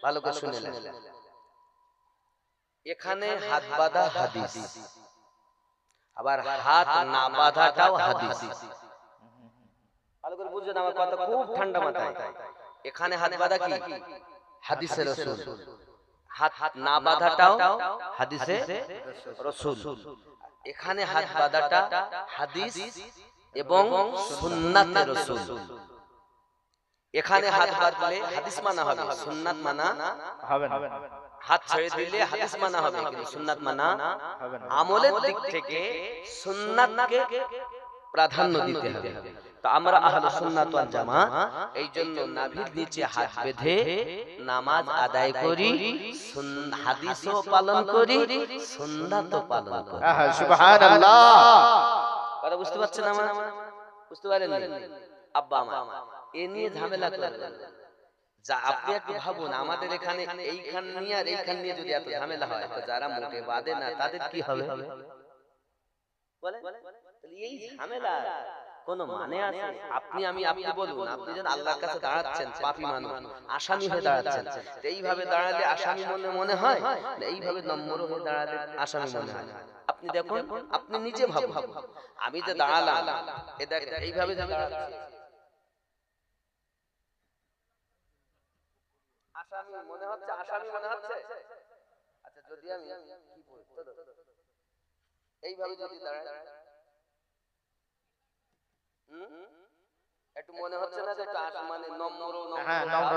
ভালো করে শুনে নেন। এখানে হাত বাঁধা হাদিস, আবার হাত না বাঁধাটাও হাদিস। ভালো করে বুঝুন আমার কথা, খুব ঠান্ডা মাথায়। এখানে হাত বাঁধা কি হাদিসে রাসূল, হাত না বাঁধাটাও হাদিসে রাসূল। এখানে হাত বাঁধাটা হাদিস এবং সুন্নাতে রাসূল। এখানে হাত বাঁধলে হাদিস মানা হবে, সুন্নাত মানা হবে না। হাত ছেড়ে দিলে হাদিস মানা হবে, কিন্তু সুন্নাত মানা হবে না। আমলের দিক থেকে সুন্নাতকে প্রাধান্য দিতে হবে। তো আমরা আহলে সুন্নাত ওয়াল জামাত এইজন্য নাভির নিচে হাত বেঁধে নামাজ আদায় করি, হাদিসও পালন করি, সুন্নাতও পালন করি। সুবহানাল্লাহ। কথা বুঝতে পারছেন আমার? বুঝতে পারেন? আব্বা আমার এ নিয়ে ঝামেলা করবেন যা। আপনি একটু ভাবুন, আমাদের এখানে এইখান নিয়ে আর এইখান নিয়ে যদি এত ঝামেলা হয়, তো যারা মোটে বাদে না তাদের কি হবে বলেন? এই ঝামেলা কোন মানে আছে? আপনি বলুন, আপনি যখন আল্লাহর কাছে দাঁড়াচ্ছেন, পাপী মানুষ, আসামি হয়ে দাঁড়াচ্ছেন, এইভাবে দাঁড়ালে আসামি মনে হয় না, এইভাবে নম্র হয়ে দাঁড়ালে আসামি মনে হয়। আপনি দেখুন, আপনি নিজে ভাবুন, আমি যে দাঁড়ালাম, এ দেখেন এইভাবে যে দাঁড়াচ্ছি, আসামি মনে হচ্ছে, আসামি মনে হচ্ছে। আচ্ছা যদি আমি কি বলতো, এইভাবে যদি দাঁড়াই, একটু মনে হচ্ছে না যে একটা মানে নম্র? হ্যাঁ, নম্র।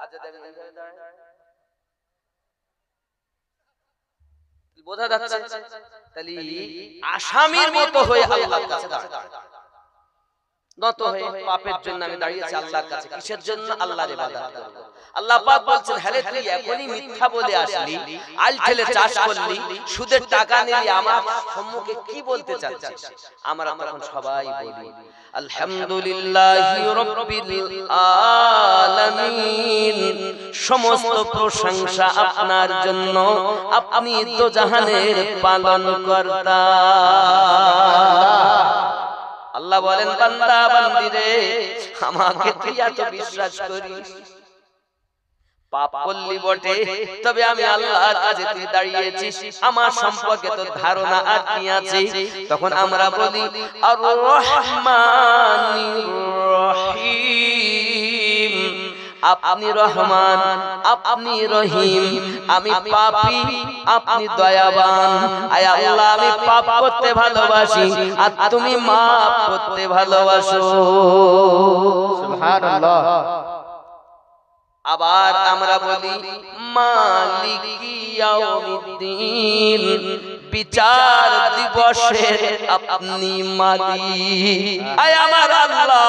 আচ্ছা দেখেন এইভাবে দাঁড়াই, বোঝা যাচ্ছে? তাহলে আসামির মতো হয়ে আল্লাহর কাছে দাঁড়াতে, নত হয়ে পাপের জন্য আমি দাঁড়িয়েছি আল্লাহর কাছে, কিসের জন্য? আল্লাহর ইবাদত করব। আল্লাহ পাক বলছেন, হ্যাঁ তুই এখনই মিথ্যা বলে আসলি, আল ঠেলে চাষ করলি, সুদের টাকা নিলি, আমার সম্মুখে কি বলতে চাচ্ছিস? আমরা তখন সবাই বলি আলহামদুলিল্লাহি রাব্বিল আলামিন, সমস্ত প্রশংসা আপনার জন্য, আপনি তো জাহানের পালনকর্তা। আল্লাহ বলেন, বান্দা বান্দি রে, আমাকে তুই এত বিশ্বাস করিস, পাপ করলি বটে, তবে আমি আল্লাহর কাছে তুই দাঁড়িয়েছিস, আমার সম্পর্কে তো ধারণা আর কি আছে? তখন আমরা বলি আর রহমানির রহিম, আপনি রহমান, আপনি রহিম, আমি পাপী, আপনি দয়াবান। আয় আল্লাহ, আমি পাপ করতে ভালোবাসি আর তুমি মাফ করতে ভালোবাসো। সুবহানাল্লাহ। আবার আমরা বলি মালিকি ইয়াউমিদ্দিন, বিচার দিবসের আপনি মালিক। আয় আমার আল্লাহ,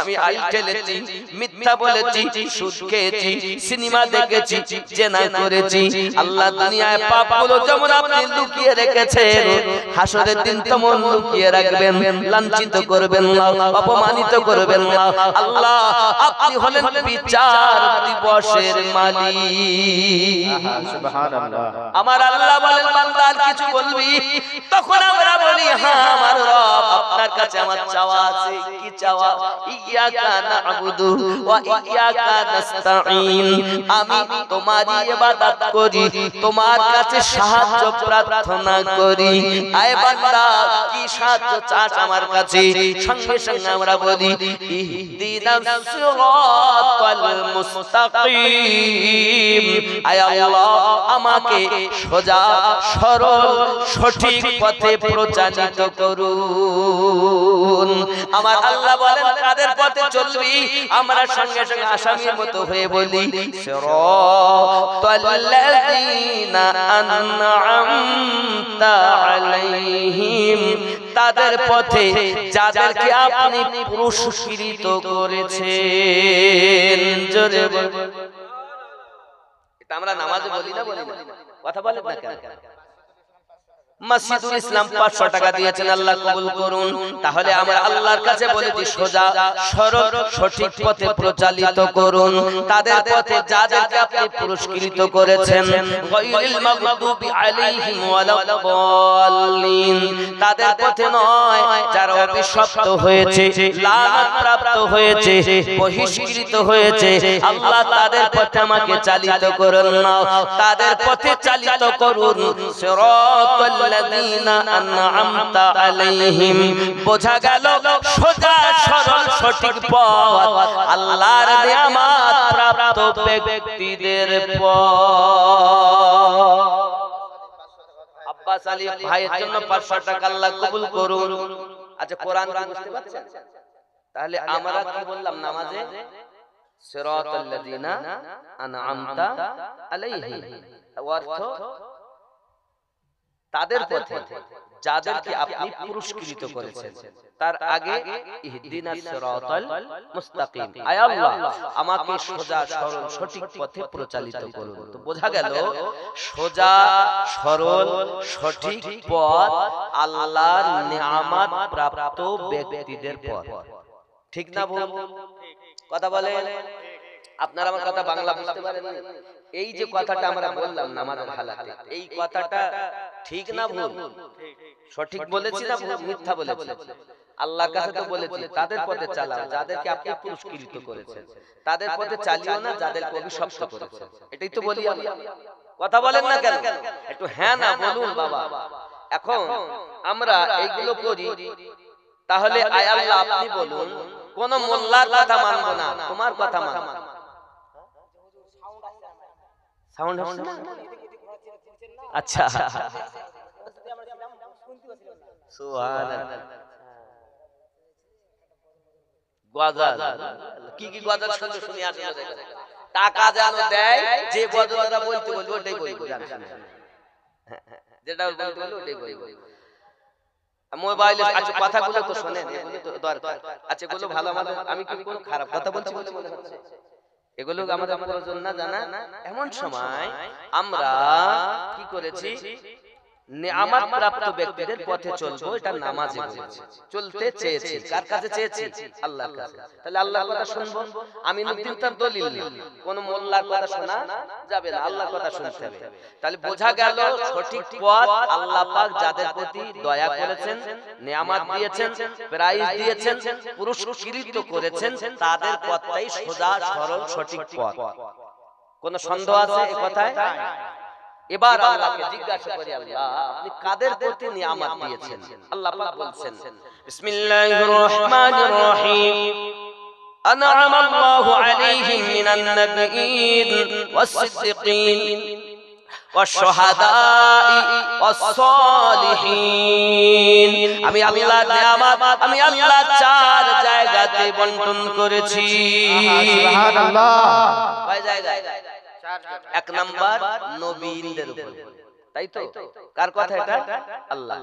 আমি আইল ঠেলেছি, মিথ্যা বলেছি, সুদ খেয়েছি, সিনেমা দেখেছি, জেনা করেছি। আল্লাহ, দুনিয়ায় পাপগুলো যেমন আপনি লুকিয়ে রেখেছেন, হাসরের দিন তেমন লুকিয়ে রাখবেন, লাঞ্ছিত করবেন না, অপমানিত করবেন না। আল্লাহ, আপনি হলেন বিচার দিবসের মালিক। সুবহানাল্লাহ। আমার আল্লাহ বলেন, বান্দা আর কিছু বলবি? তখন আমরা বলি, হ্যাঁ আমার রব, আপনার কাছে আমার চাওয়া আছে। কি চাওয়া? ইয়াকা না'বুদু ওয়া ইয়াকা নাস্তাঈন, আমি তোমারই ইবাদত করি, তোমার কাছে সাহায্য প্রার্থনা করি। আয় বান্দা, কি সাহায্য চাস আমার কাছে? সঙ্গে সঙ্গে আমরা বলি ইহদিনাস সিরাতাল মুস্তাকিম। আয় আল্লাহ, আমাকে সোজা সরল সঠিক পথে প্রচারিত করুন। আমার আল্লাহ বলেন, কাদের পথে চলবি? আমরা সঙ্গে সঙ্গে আসামির মতো হয়ে বলি সিরাতাল্লাযীনা আন'আমতা আলাইহিম, তাদের পথে যাদেরকে আপনি পুরস্কৃত করেছেন। জোরে বল। এটা আমরা নামাজে বলি না? বলি না? কথা বলেন না কেন? মসজিদুল ইসলাম 500 টাকা দিয়েছেন, আল্লাহ কবুল করুন। তাহলে আমরা আল্লাহর কাছে বলেছি সোজা সরল সঠিক পথে প্রচালিত করুন, তাদের পথে যাদেরকে আপনি পুরস্কৃত করেছেন। গায়রিল মাগদুবি আলাইহিম ওয়ালাদ-দাল্লিন, তাদের পথে নয় যারা অভিশপ্ত হয়েছে, লানত প্রাপ্ত হয়েছে, বহিষ্কৃত হয়েছে। আল্লাহ, তাদের পথে আমাকে চালিত করুন না, তাদের পথে চালিত করুন। সিরাতাল লাযীনা আন'আমতা আলাইহিম, বোঝা গেল সোজা সরল সঠিক পথ আল্লাহর নিয়ামত প্রাপ্ত ব্যক্তিদের পথ। আব্বাস আলী ভাইয়ের জন্য 500 টাকা আল্লাহ কবুল করুন। আচ্ছা, কোরআন কি বুঝতে পারছেন? তাহলে আমরা কি বললাম নামাজে? সিরাতাল লাযীনা আন'আমতা আলাইহিম, অর্থ তাদের পথে যাদেরকে আপনি পুরস্কৃত করেছেন। তার আগে ইহদিনাস সিরাতাল মুস্তাকিম, আয় আল্লাহ, আমাকে সোজা সরল সঠিক পথে প্রচালিত করুন। তো বোঝা গেল সোজা সরল সঠিক পথ আল্লাহর নিয়ামত প্রাপ্ত ব্যক্তিদের পথ। ঠিক না ভুল? কথা বলেন। আপনারা আমার কথা বাংলা বুঝতে পারেন? এই যে কথাটা আমরা বললাম নামাজের হালাতে, এই কথাটা ঠিক না ভুল? সঠিক বলেছি না মিথ্যা বলেছি? আল্লাহর কাছে তো বলেছি তাদের পথে চালাও যাদেরকে আপনি পুরস্কৃত করেছেন, তাদের পথে চালিও না যাদেরকে অভিশপ্ত করেছেন। এটাই তো বলি আমরা। কথা বলেন না কেন? একটু হ্যাঁ না বলুন বাবা। এখন আমরা এইগুলো করি, তাহলে আয় আল্লাহ আপনি বলুন, কোন মোল্লার কথা মানবো না, তোমার কথা মানবো। সাউন্ড হচ্ছে না? আচ্ছা, সুবহানাল্লাহ। গজাল কি কি গজাল শুনতে শুনি আসলে দেখেন। টাকা যেন দেয়, যে গজলটা বলতে বলবো ওটাই বলবো, জানেন? যেটা বলতে হলো ওটাই বলবো। মোবাইলে আচ্ছা কথাগুলো তো শোনেন, এগুলো তো দরকার। আচ্ছা এগুলো ভালো, আমাদের আমি কি কোনো খারাপ কথা বলছি বলে মনে হচ্ছে? এগুলো আমাদের প্রয়োজন না জানা। এমন সময় আমরা কি করেছি, নিয়ামত প্রাপ্ত ব্যক্তিদের পথে চলবো, এটা নামাজে বলেছে। চলতে চেয়েছি, কার কাছে চেয়েছি? আল্লাহর কাছে। তাহলে আল্লাহর কথা শুনবো। আমিনুদ্দিন তার দলিল না, কোন মোল্লার কথা শোনা যাবে না, আল্লাহর কথা শুনতে হবে। তাহলে বোঝা গেল সঠিক পথ আল্লাহ পাক যাদের প্রতি দয়া করেছেন, নিয়ামত দিয়েছেন, প্রাইজ দিয়েছেন, পুরস্কৃত করেছেন, তাদের পথটাই সোজা সরল সঠিক পথ। কোন সন্দেহ আছে এই কথায়? এবার আল্লাহকে জিজ্ঞাসা করি, আল্লাহ আপনি কাদের প্রতি নিয়ামত দিয়েছেন? আল্লাহ পাক বলছেন, বিসমিল্লাহির রহমানির রহিম, أنعم الله عليهم من النبيين والصديقين والشهداء والصالحين। আমি আল্লাহর নিয়ামত আমি আল্লাহ চার জায়গাতে বন্টন করেছি। সুবহানাল্লাহ। কয় জায়গায়? এক নাম্বার নবীদের উপর, তাই তো? কার কথা এটা? আল্লাহ।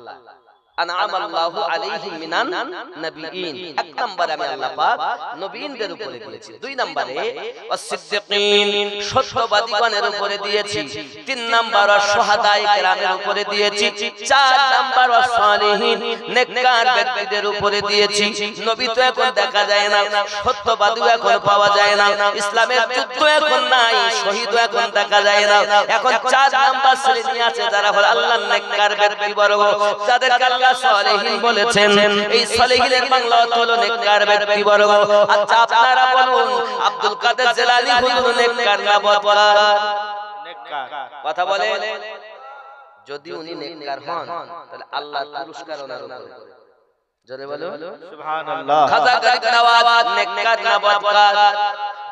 আনআমাল্লাহু আলাইহিম মিনান নাবিয়িন, এক নম্বরে আমি আল্লাহ পাক নবীদের উপরে দিয়েছি। দুই নম্বরে ওয়াস-সিদ্দিকিন, সত্যবাদীগণের উপরে দিয়েছি। তিন নম্বর ওয়াস-শুহাদায়ে কেরামের উপরে দিয়েছি। চার নম্বর ওয়াস-সালিহিন, নেককার ব্যক্তিদের উপরে দিয়েছি। নবী তো এখন দেখা যায় না, সত্যবাদীও এখন পাওয়া যায় না, ইসলামের যুদ্ধ এখন নাই, শহীদও এখন দেখা যায় না। এখন চার নম্বর শ্রেণী আছে যারা হলো আল্লাহর নেককার ব্যক্তিবর্গ, যাদেরকে আল্লাহ সালেহীন বলেছেন। এই সালেহীনের বাংলা অর্থ হলো নেককার ব্যক্তিবর্গ। আচ্ছা আপনারা বলুন, আব্দুল কাদের জিলানী হুজুর নেককার না বদকার? নেককার। কথা বলে। যদি উনি নেককার হন তাহলে আল্লাহর পুরস্কার ওনার উপরে। জোরে বলো সুবহানাল্লাহ। খাজা গরিব নওয়াজ নেককার না বদকার?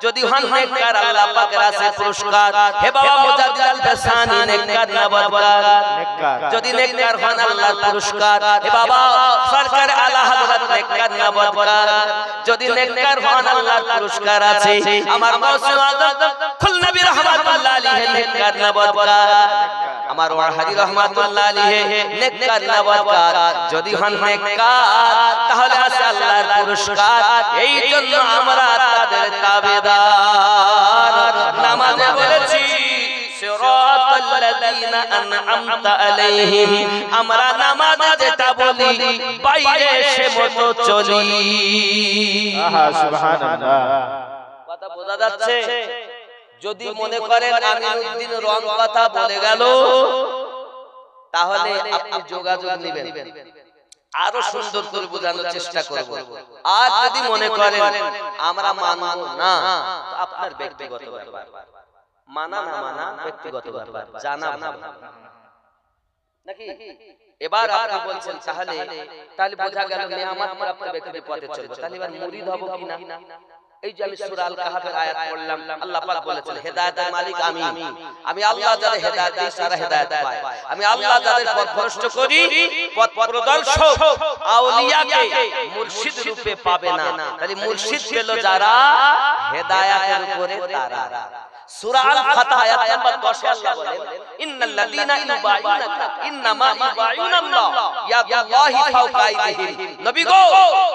যদি হন নেককার, আল্লাহ পাকের আছে পুরস্কার। হে বাবা মুজাদ্দিদ আল ফেসানি নেককার না বদকার? নেককার। যদি নেককার হন আল্লাহর পুরস্কার। হে বাবা সরকার আলা হযরত নেককার না বদকার? যদি নেককার হন আল্লাহর পুরস্কার আছে। আমার মাসুম আযম কুল নবী রাহমাতুল্লাহ আলাইহি নেককার না বদকার? আমার ওয়াহাদি রাহমাতুল্লাহ আলাইহি নেককার না বদকার? যদি হন নেককার তাহলে আছে আল্লাহর পুরস্কার। এই জন্য আমরা তাদের তাবেদার। নামাজে বলেছি সিরাতাল্লাযীনা আনআমতা আলাইহিম, আমরা নামাজে যেটা বলি বাইরে সে মতো চলি। আহা সুবহানাল্লাহ। কথা বোঝা যাচ্ছে? যদি মনে করেন আমিনুদ্দিন রং কথা বলে গেল, তাহলে আপনি যোগাযোগ নেবেন, আরো সুন্দর করে বোঝানোর চেষ্টা করব। আর যদি মনে করেন আমরা মানব না, তো আপনার ব্যক্তিগত ব্যাপার। মানা না মানা ব্যক্তিগত ব্যাপার, জানা ভালো নাকি? এবার আপনি বলছেন তাহলে বোঝা গেল নিয়ামত প্রাপ্ত ব্যক্তিদের পথে চলবো, তাহলে এবার মুরিদ হব কিনা? এই যে আমি সূরা আল কাহফের আয়াত পড়লাম, আল্লাহ পাক বলেছেন হেদায়েতের মালিক আমি। আমি আল্লাহ যাদের হেদায়েত দেই তারা হেদায়েত পায়। আমি আল্লাহ যাদের পথভ্রষ্ট করি, পথ প্রদর্শক আউলিয়াকে মুর্শিদ রূপে পাবে না। তাহলে মুর্শিদ পেল যারা হেদায়েতের উপরে, তারা। সূরা আল ফাতহ আয়াত নাম্বার 10 এ আল্লাহ বলেন ইন্নাল্লাযীনা ইউবাইউনাকা ইন্নামা ইউবাইউনাল্লাহ ইয়াদুল্লাহি ফাওকা আইদিহিম। নবী গো,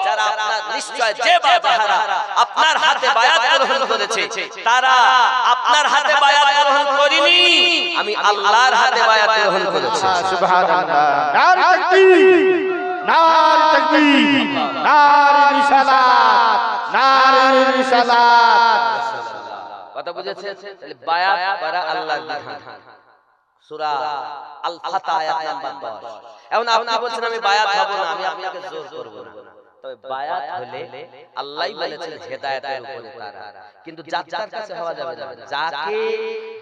যারা আপনার নিশ্চয় যে যাহারা আপনার হাতে বায়াত গ্রহণ করেছে, তারা আপনার হাতে বায়াত গ্রহণ করেনি, আমি আল্লাহর হাতে বায়াত গ্রহণ করেছি। সুবহানাল্লাহ। নারে তাকবীর, নারে তাকবীর, নারে রিসালাত, নারে রিসালাত। কথা বুঝেছেন? তাহলে বায়াত করা আল্লাহর বিধান। সূরা আল ফাতহ আয়াত নাম্বার 10। এখন আপনি বলছেন আমি বায়াত হব না, আমি আপনাকে জোর করব না। তবে বায়াত হলে আল্লাহই বলেছেন হেদায়েতের উপরে তারা। কিন্তু যার কাছে হওয়া যাবে না,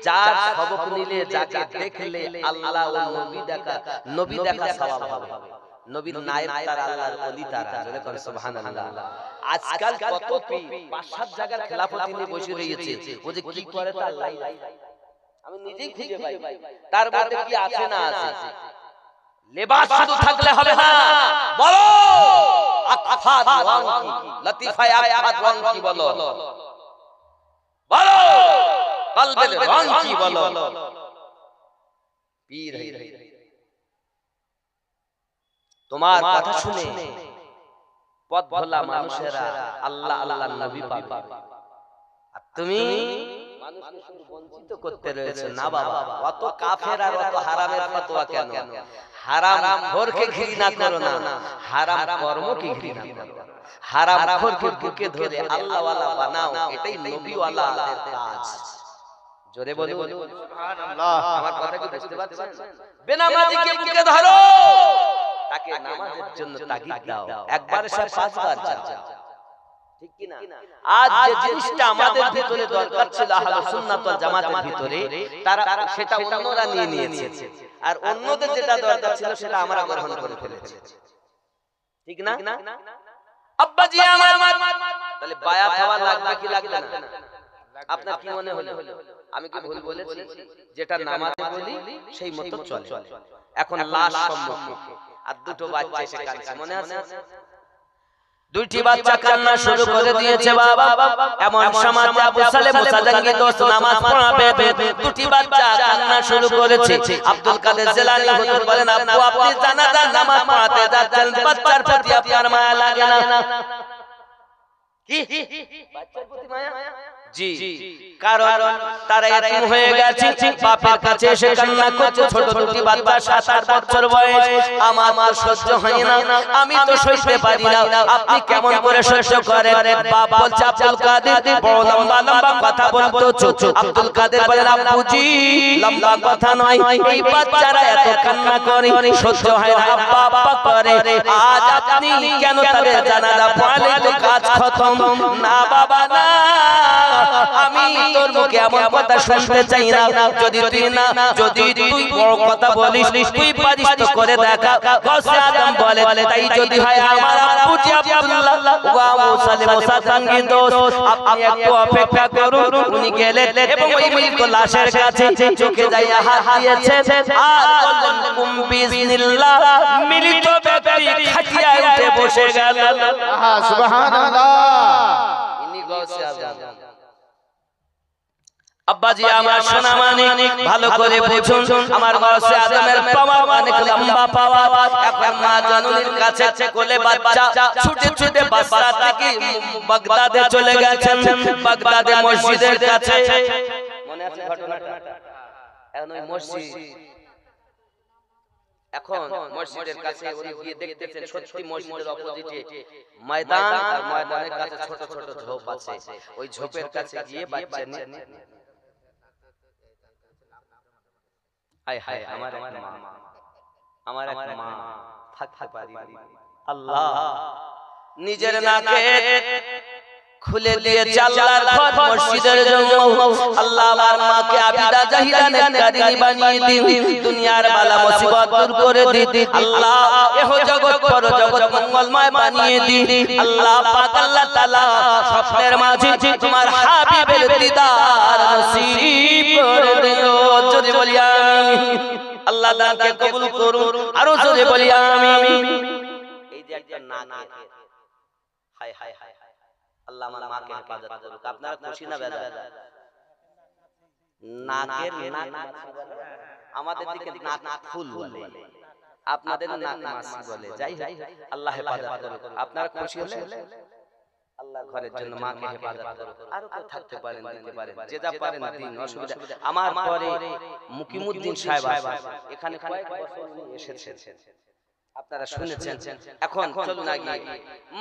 যার সবক নিলে, যাকে দেখলে আল্লাহ ও নবী দেখা সওয়াব হবে। নবীর নায়েব তারা, আল্লাহর ওলি তারা। জোরে করে সুবহানাল্লাহ। আজকাল কত পীর 5-7 জায়গার খেলাফতি নিয়ে বসে রয়েছে, ও যে কি করে তা আল্লাহ জানে। আমি নিজেই খুঁজে পাই তার মধ্যে কি আছে না আছে। লেবাস শুধু থাকলে হবে না, বলো আকফাদ রং কি, লতিফায়ে আকফাদ রং কি বলো, বলো কলবের রং কি বলো। পীর তোমার কথা শুনে পথ ভোলা মানুষেরা আল্লাহ আল্লাহ নবী পাবে, আর তুমি মানুষকে শুধু বঞ্চিত করতে রয়েছে। না বাবা, অত কাফের আর অত হারামের ফতোয়া কেন? হারাম খোরকে ঘৃণা করো না, হারাম কর্মকে ঘৃণা করো। হারাম খোরকে বুকে ধরে আল্লাহ ওয়ালা বানাও, এটাই নবী ওয়ালাদের কাজ। জোরে বলি সুবহানাল্লাহ। আমার কথা কি বুঝতে পারছেন? বেনামাজিকে বুকে ধরো, তাকে নামাজের জন্য তাগিদ দাও, একবার সে পাঁচবার যাও, ঠিক কি না? আজ যে জিনিসটা আমাদের ভিতরে দরকার ছিল আহলুস সুন্নাত ওয়াল জামাতের ভিতরে, তারা সেটা অন্যরা নিয়ে নিয়েছে, আর অন্যদের যেটা দরকার ছিল সেটা আমরা গ্রহণ করে ফেলেছি, ঠিক না? আব্বাজি আমার, তাহলে বায়াত হওয়া লাগবে কি লাগবে না? আপনার কি মনে হলো? আমি কি ভুল বলেছি? যেটা নামাজে বলি সেই মতো চলে। এখন লাশ সম্মুখে আর দুটো বাচ্চা এসে কাঁদছে, মনে আছে? দুইটি বাচ্চা কান্না শুরু করে দিয়েছে বাবা। এমন সময় আবু সালেহ মুসাজাঙ্গি দোস্ত নামাজ পড়াবে, দুটি বাচ্চা কান্না শুরু করেছে। আব্দুল কাদের জিলানী হুজুর বলেন, আব্বু আপনি জানাজার নামাজ পড়াতে যাচ্ছেন, বাচ্চার প্রতি আপনার মায়া লাগে না? কি বাচ্চার প্রতি মায়া? জি, কারণ তারা এতিম হয়ে গেছে, বাপের কাছে এসে কান্না করছে। ছোট দুটি বাচ্চা 7-8 বছর বয়স। আমার সহ্য হয় না, আমি তো সইতে পারি না, আপনি কেমন করে সহ্য করেন? বাপ বলছে, আব্দুল কাদের বড় লম্বা লম্বা কথা বলতো। আব্দুল কাদের বলেন, আব্বুজি লম্বা কথা নয়, এই বাচ্চারা এত কান্না করে, সহ্য হয় না, আব্বা আব্বা করে। আজ আপনি কেন তাদের জানাজা পড়ালে তো কাজ খতম? না বাবা না, আমি তোর মুখে এমন কথা শুনতে চাই না। যদি তুই বড় কথা বলিস, তুই পারিস তো করে দেখা। গৌসে আজম বলে, তাই যদি হয় আমার আব্বুজি আব্দুল্লাহ ওয়া মুসালিম মুসাজাঙ্গি দোস্ত, আপনি একটু অপেক্ষা করুন। উনি গেলেন এবং ওই মৃত লাশের কাছে চোখে যাইয়া হাত দিয়েছেন আর বললেন, কুম বিসমিল্লাহ। মৃত ব্যক্তি খাটিয়ায় উঠে বসে গেল। সুবহানাল্লাহ। ইনি গৌসে আজম। আব্বাজি আমার সোনা মানিক, ভালো করে বুঝুন, আমার গৌসে আজমের পাওয়া অনেক লম্বা পাওয়া। এখন মা জননীর কাছে কোলে বাচ্চা, ছুটে ছুটে বাসরা থেকে বাগদাদে চলে গেছেন, বাগদাদে মসজিদের কাছে। মনে আছে ঘটনাটা? এখন ওই মসজিদ, এখন মসজিদের কাছে উনি গিয়ে দেখতেছেন সত্যি মসজিদের অপোজিটে ময়দান, আর ময়দানের কাছে ছোট ছোট ঝোপ আছে। ওই ঝোপের কাছে গিয়ে বাচ্চা নিয়ে, হায় হায় আমার এক মা থাকতে পারি, আল্লাহ নিজের নাকে খুলে দিয়েছে আল্লাহর ঘর মসজিদের জন্য। আল্লাহ আমার মাকে আবিদা জাহিদা নেকারিনী বানিয়ে দিন, দুনিয়ার বালা মুসিবত দূর করে দিন। আল্লাহ এহ জগৎ পর জগৎ মঙ্গলময় বানিয়ে দিন। আল্লাহ পাক আল্লাহ তাআলা স্বপ্নের মাঝে তোমার হাবিবের দিদার নসিব করে দিও। যদি বলি আমিন। আল্লাহ দানকে কবুল করুন, আরো যদি বলি আমিন। এই যে একটা নাক, হায় হায় হায়, আল্লাহ আমার মাকে হেফাজত করুক। আপনারা খুশি না বেজার? নাকের নাক আমাদের দিকে নাক ফুল বলে, আপনাদের নাক মাসি বলে। যাই হোক, আল্লাহ হেফাজত করুক। আপনারা খুশি হলে আল্লাহর ঘরের জন্য মাকে হেফাজত করুক। আরো কেউ থাকতে পারেন, দিতে পারেন, যে যা পারেন দিন, অসুবিধা। আমার পরে মুকিমউদ্দিন সাহেব এখানে কয়েক বছর এসেছেন, আপনারা শুনেছেন। এখন চলুন আগে,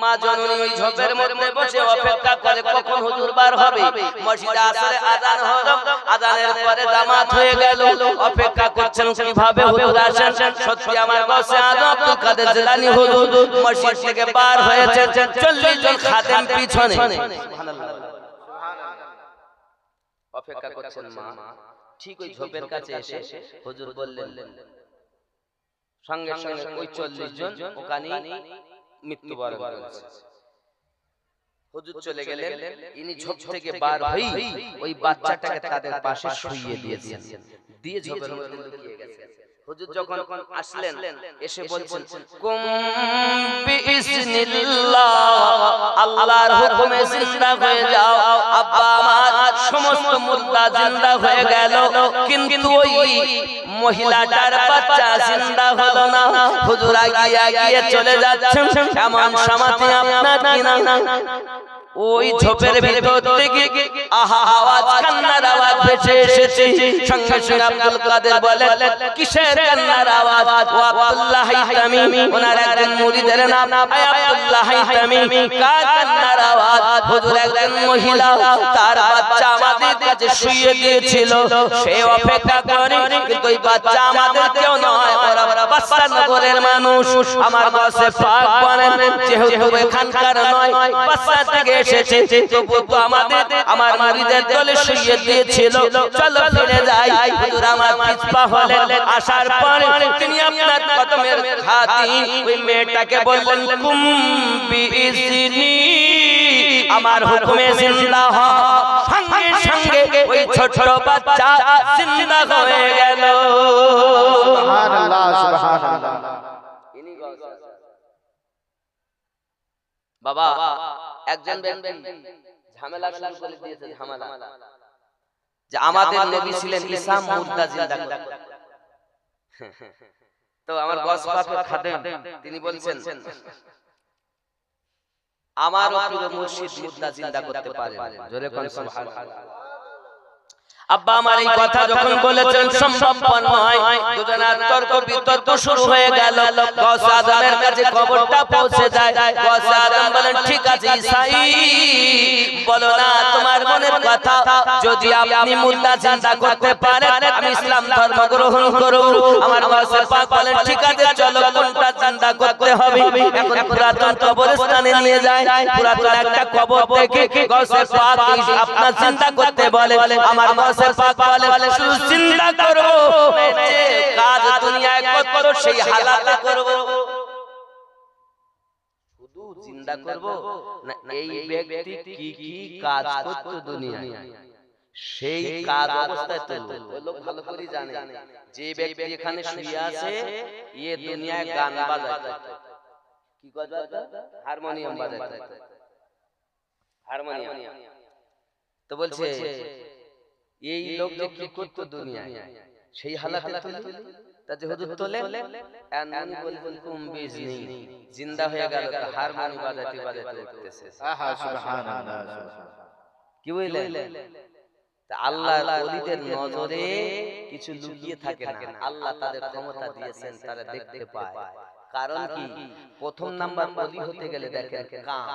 মা জননী ওই ঝোপের মধ্যে বসে অপেক্ষা করে কখন হুজুর বার হবে। মসজিদে আসরে আযান হলো, আযানের পরে জামাত হয়ে গেল। অপেক্ষা করছেন কিভাবে হুজুর আসেন। সত্যি আমার গৌসে আজম আব্দুল কাদের জিলানী হুজুর মসজিদ থেকে বার হয়েছেন 40 জন খাদেম পিছনে। সুবহানাল্লাহ। অপেক্ষা করছেন মা, ঠিক ওই ঝোপের কাছে এসে হুজুর বললেন, সঙ্গে সঙ্গে ওই 40 জন ওখানে মৃত্যুবরণ করেছে। হুজুর চলে গেলেন, ইনি ঝোপ থেকে বার হই ওই বাচ্চাটাকে তাদের পাশে শুইয়ে দিয়েছেন, দিয়ে ঝোপের মধ্যে লুকিয়ে গেছেন। হুজুর যখন আসলেন এসে বলছেন কুম বিইজনিল্লাহ, আল্লাহর হুকুমে জিন্দা হয়ে যাও। আব্বা আমার সমস্ত মুর্দা জিন্দা হয়ে গেল, কিন্তু ওই মহিলাটার বাচ্চা জিন্দা হলো না। হুজুর আগিয়ে চলে যাচ্ছেন, এমন সমাধি আপনার কিনা ওই ঝোপের ভিতর থেকে আহা আওয়াজ, কান্নার আওয়াজ ভেসে এসেছে। সঙ্গে সঙ্গে আব্দুল কাদের বলে কিসের কান্নার আওয়াজ? ও আব্দুল্লাহ তামিমি, ওনার একজন মুরিদের নাম আব্দুল্লাহ তামিমি। কার কান্নার আওয়াজ? হুজুর একজন মহিলা, তার বাচ্চা আমাদের কাছে শুইয়ে দিয়েছিল, সে অপেক্ষা করে, কিন্তু ওই বাচ্চা আমাদের কেউ নয়, ওরা বাচ্চা নগরের মানুষ। আমার কাছে পাক বলেন যেহেতু এখানকার নয়, বাচ্চা থেকে এসেছে, তবু তো আমাদের আমার মুরিদের দলে শুইয়ে দিয়েছিল, চলো ফিরে যাই। হুজুর আমার পিছপা হলেন, আসার পরে তিনি আপনার কদমের খাতিন ওই মেয়েটাকে বললেন কুম বিইজনি, আমার হুকুমে জিন্দা হ। সঙ্গে সঙ্গে ওই ছোট বাচ্চা জিন্দা হয়ে গেল। সুবহানাল্লাহ, সুবহানাল্লাহ। বাবা একজন ব্যক্তি ঝামেলা শুরু করে দিয়েছে, ঝামেলা যে আমাদের নবী ছিলেন ঈসা মুর্দা জিন্দা করতেন। তো আমার গস পাকের খাদেম তিনি বলছেন আমারও প্রিয় মুর্শিদ মুর্দা জিন্দা করতে পারেন। জোরে কোন সুবহানাল্লাহ। আব্বা আমার এই কথা যখন বলেছেন সম্ভব নয়, দুজনের তর্ক বিতর্ক শুরু হয়ে গেল। গৌসে আজমের কাছে খবরটা পৌঁছে যায়। গৌসে আজম বলেন ঠিক আছে ঈসাই, বলো না তোমার মনের কথা, যদি আপনি মুর্দা জিন্দা করতে পারেন আমি ইসলাম ধর্ম গ্রহণ করব। আমার গৌসে পাক বলেন ঠিক আছে চলো, কোনটা জিন্দা করতে হবে? এখন পুরাতন কবরস্থানে নিয়ে যায়, পুরাতন একটা কবর থেকে গৌসে পাক আপনার জিন্দা করতে বলে। আমার গৌসে পাক বলে শুধু চিন্তা করব, যে কাজ দুনিয়ায় কত সেই হালাতে করব, শুধু চিন্তা করব না এই ব্যক্তি কি কি কাজ করত দুনিয়ায়, সেই কাজ অবস্থায় তো লোক ভালো করে জানে যে ব্যক্তি এখানে শুয়ে আছে এ দুনিয়ায় গান বাজায়, কি বাজায়? হারমোনিয়াম বাজায়, হারমোনিয়াম। তো বলছে এই লোক যে কি করতো দুনিয়ায় সেই হালাতে তুলে, তাতে হুজুর তোলে এমনি বলছেন কুম বিইজনি, জিন্দা হয়ে গেল, তো হারমোনি বাজাতে বাজাতে উঠতেছে। আহা সুবহানাল্লাহ। কি বললেন? তা আল্লাহর ওলিদের নজরে কিছু লুকিয়ে থাকে না, আল্লাহ তাদের ক্ষমতা দিয়েছেন, তারা দেখতে পায়। কারণ কি? প্রথম নাম্বার ওলি হতে গেলে দেখেন কাম,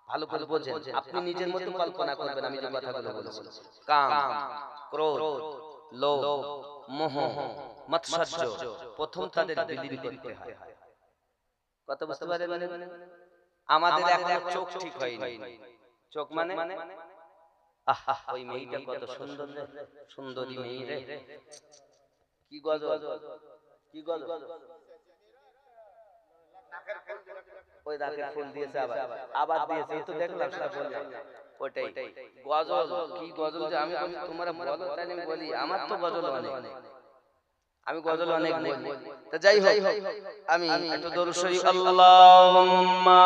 ভালো করে বোঝেন, আপনি নিজের মতো কল্পনা করবেন আমি যে কথাগুলো বলছি। কাম, ক্রোধ, লোভ, মোহ, মাৎসর্য প্রথম তাদের বিলীন করতে হয়। কথা বুঝতে পারেন? আমাদের এখনো চোখ ঠিক হয়নি। চোখ মানে আহা ওই মেয়েটা কত সুন্দর রে, সুন্দরী মেয়ে রে, কি গজল, কি গজল, ওই নাকের ফুল দিয়েছে, আবার দিয়েছে, তো দেখলাম সেটা বললাম ওটাই গজল। কি গজল যে আমি তোমরা বলো তাই আমি বলি, আমার তো গজল অনেক, আমি গজল অনেক বলি। তা যাই হোক আমি একটু দরুদ শরীফ আল্লাহুম্মা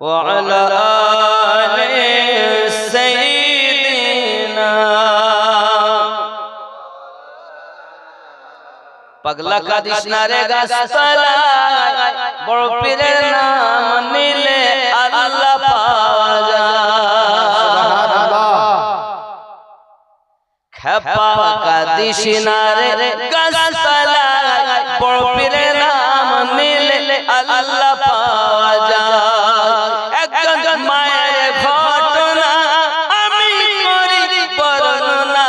ওয়া আলা আলি সাইয়্যিদিনা, পাগলা কাদিস না রে গাছতলায়, বড় পীরের নাম নিলে আল্লাহ পাওয়া যায়। খেপা কাদিস না রে গাছতলায়, বড় পীরের নাম নিলে আল্লাহ পাওয়া যায়। একজন মায়ের ঘটনা আমি করি বর্ণনা,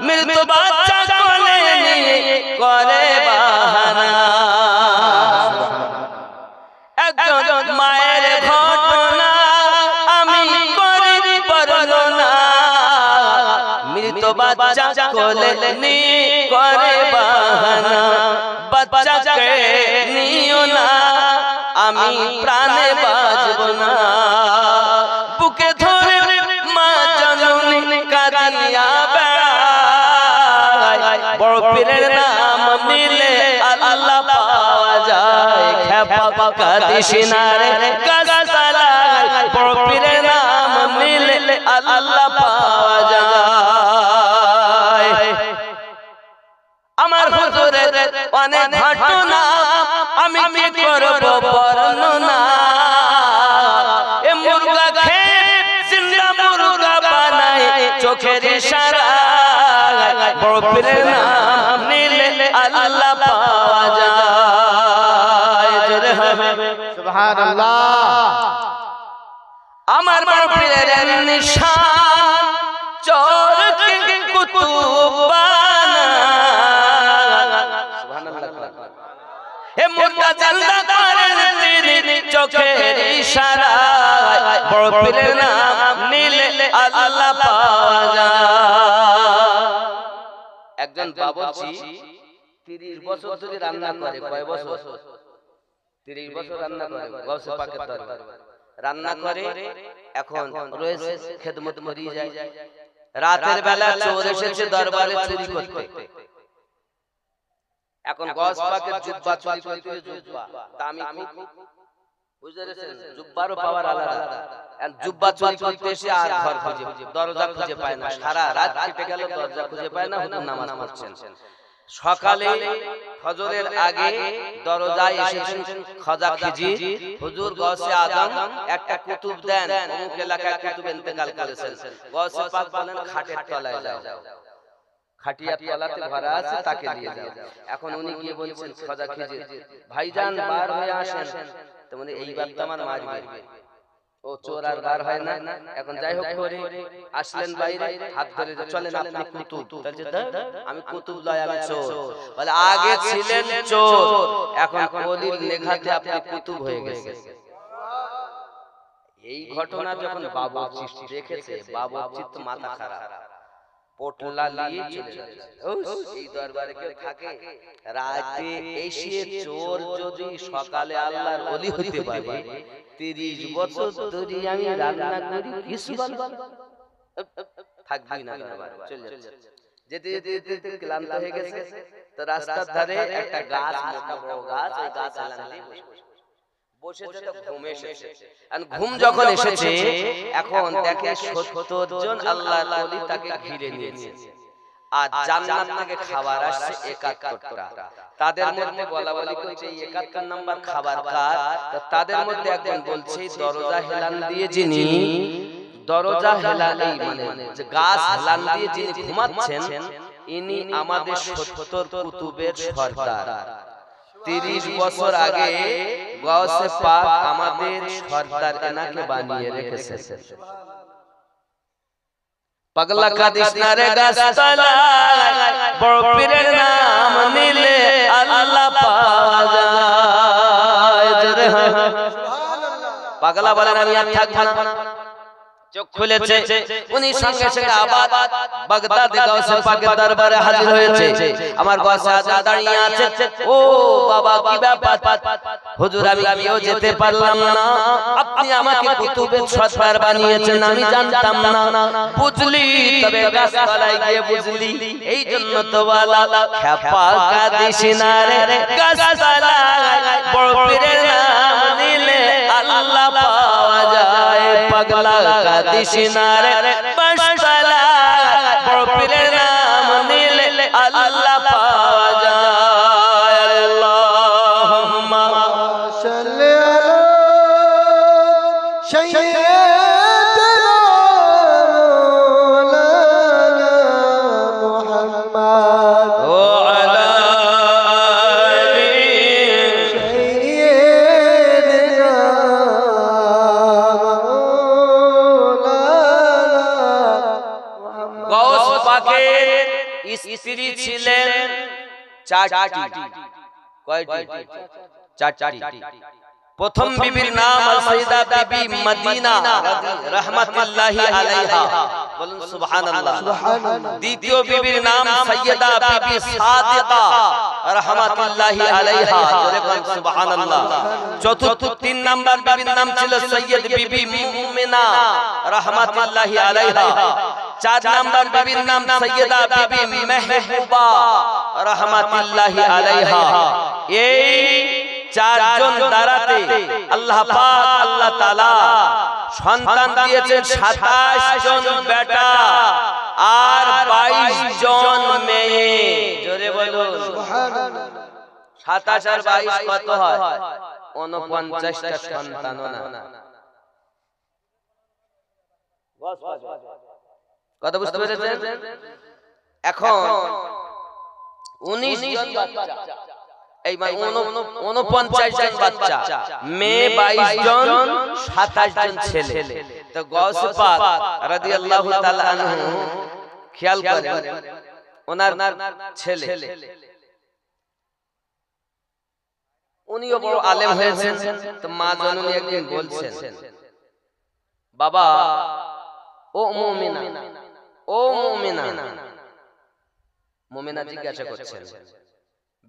মৃত্যু বাচ্চা কোলে নিয়ে করে বাহানা। একজন মায়ের ঘটনা আমি করি বর্ণনা, মৃত্যু বাচ্চা কোলে নি করে বাহানা বাচ্চাকে নিও না আমি প্রাণে বাঁচব না বুকে ধরে মা জননী কাঁদিয়া বেড়ায় বড় পীরের নাম নিলে আল্লাহ পাওয়া যায় খেপা কাঁদিস না রে গাছতলায় বড় পীরের নাম নিলে আল্লাহ পাওয়া যায় আমার হুজুরের অনেক ঘটনা আমি কি করব বর্ণনা এ মুরগা খেয়ে জিন্দা মুরগা বানায় চোখের ইশারায় বড় পীরের নাম নিলে আল্লাহ পাওয়া যায় জোরে হবে সুবহানাল্লাহ আমার বড় পীরের নিশান চোরকে কুতুব বানায় সুবহানাল্লাহ হে মুর্দা জিন্দা করেন তিনি চোখের ইশারায় বড় পীরের নাম নিলে আল্লাহ পাওয়া যায় একজন বাবুর্চি 30 বছর ধরে রান্না করে কয় বছর 30 বছর রান্না করে গাউসে পাকের দরবার রান্না করে এখন রয়েছে খেদমত করি যায় রাতের বেলা চোর এসেছে দরবারে চুরি করতে এখন গাউস পাকের জুব্বা চুরি করতে জুব্বা দামি খুব বুঝতেছেন জুব্বারও পাওয়ার আলাদা আর জুব্বা চুরি করতে এসে আর ঘর খুঁজে দরজা খুঁজে পায় না সারা রাত কেটে গেল দরজা খুঁজে পায় না হুজুর নামাজ পড়ছেন সকালে ফজরের আগে দরজায় এসেছেন খাজা খিজির হুজুর গাউসে আজম একটা কুতুব দেন অমুক এলাকায় কুতুব ইন্তেকাল করেছেন গাউসে পাক বলেন খাটের তলায় যাও খাটিয়া তলাতে ভরা আছে তাকে দিয়ে যাও এখন উনি গিয়ে বলছেন খাজা খিজির ভাইজান বার হয়ে আসেন তো মানে এইবার তো আমার মারবে ও চোর আর বার হয় না এখন যাই হোক করে আসলেন বাইরে হাত ধরে চলেন আপনি কুতুব আমি কুতুব লয় আমি চোর বলে আগে ছিলেন চোর এখন ওলির নেঘাতে আপনি কুতুব হয়ে গেছেন এই ঘটনা যখন বাবুর্চি দেখেছে বাবুর্চির তো মাথা খারাপ পোটলা নিয়ে চলে যাচ্ছে এই দরবারে কেউ থাকে রাতে এসে চোর যদি সকালে আল্লাহর ওলি হতে পারে 30 বছর ধরে আমি রান্না করি কিছু থাকবি না দরবারে চলে যাচ্ছে যেতে যেতে ক্লান্ত হয়ে গেছে তো রাস্তার ধারে একটা গাছ মোটা বড় গাছ ওই গাছ আলাদা বসেছে তো ঘুম এসেছে আর ঘুম যখন এসেছে এখন দেখে 70 জন আল্লাহর ওলি তাকে ঘিরে নিয়েছে আর জান্নাত থেকে খাবার আসছে 71টা তাদের মধ্যে বলা বলি করছে 71 নাম্বার খাবার কার তো তাদের মধ্যে একজন বলছে দরজা হেলান দিয়ে যিনি দরজা হেলান মানে যে গাছ হেলান দিয়ে যিনি ঘুমাচ্ছেন ইনি আমাদের 70 কুতুবের সরদার 30 বছর আগে গাউসে পাক আমাদের সরদার এনাকে বানিয়ে রেখেছেন পাগলা কাদিস না রে গাছতলায় বড় পীরের নাম নিলে আল্লাহ পাওয়া যায় জোরে সুবহানাল্লাহ পাগলা বলেন আমি আর থাকব না চোখ খুলেছে উনি সঙ্গে সঙ্গে আবার বাগদাদে গাউসে পাকের দরবারে হাজির হয়েছে আমার গাউসে আজম দাঁড়িয়ে আছে ও বাবা কি ব্যাপার হুজুর আমি কেউ যেতে পারলাম না আপনি আমাকে কুতুবের সরদার বানিয়েছেন আমি জানতাম না বুঝলি তবে গাছতলায় গিয়ে বুঝলি এই জন্য তো বলা খেপা কাদিস না রে গাছতলায় বড় পীরের নাম নিলে আল্লাহ পাওয়া যায় পাগলা কাদিস না রে গাছতলায় বড় পীরের নাম নিলে আল্লাহ পাওয়া যায় আল্লাহুম্মা সাল্লি আলা সাইয়্যিদিনা মাওলানা মুহাম্মদ ওয়া আলা আলি সাইয়্যিদিনা মাওলানা গাউস পাকের স্ত্রী ছিলেন চারটি কয়টি চারটি প্রথম বিবির নাম সাইয়্যিদা বিবি মদিনা রাহমাতুল্লাহি আলাইহা বলুন সুবহানাল্লাহ। সুবহানাল্লাহ। দ্বিতীয় বিবির নাম সাইয়্যিদা বিবি সাদিকা রাহমাতুল্লাহি আলাইহা, জোরে বলুন সুবহানাল্লাহ। চতুর্থ 3 নাম্বার বিবির নাম ছিল সাইয়্যিদ বিবি মুমিনা রাহমাতুল্লাহি আলাইহা। 4 নাম্বার বিবির নাম সাইয়্যিদা বিবি মেহবুবা রাহমাতুল্লাহি আলাইহা। এই 4 জন দ্বারাতে আল্লাহ পাক আল্লাহ তাআলা সন্তান দিয়েছেন 27 জন বেটা আর 22 জন মেয়ে, জোরে বলুন সুবহানাল্লাহ। 27 আর 22 কত হয়? 49টা সন্তান না। কথা বুঝতে পেরেছেন? এখন 19 জন বাচ্চা, এই মানে 49 জন বাচ্চা, মেয়ে 22 জন, 27 জন ছেলে। তো গাউসে পাক রাদিয়াল্লাহু তাআলা আনহু খেয়াল করেন ওনার ছেলে, উনিও বড় আলেম হয়েছেন। তো মা জননী একদিন বলছেন, বাবা ও মুমিনা, ও মুমিনা। মুমিনা জিজ্ঞাসা করছেন,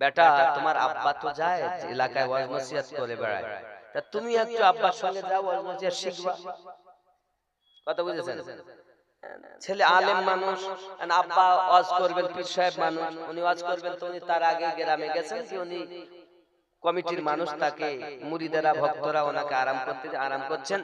বেটা তোমার আব্বা তো যায় এলাকায় ওয়াজ নসিহত করে বেড়ায়, তা তুমি একটু আব্বার সঙ্গে যাও ওয়াজ নসিহত শিখবা। কথা বুঝেছেন? ছেলে আলেম মানুষ, আব্বা ওয়াজ করবেন, পীর সাহেব মানুষ, উনি ওয়াজ করবেন, তো উনি তার আগে গ্রামে গেছেন কি উনি কমিটির মানুষ, তাকে মুরিদেরা ভক্তরা ওনাকে আরাম করছেন।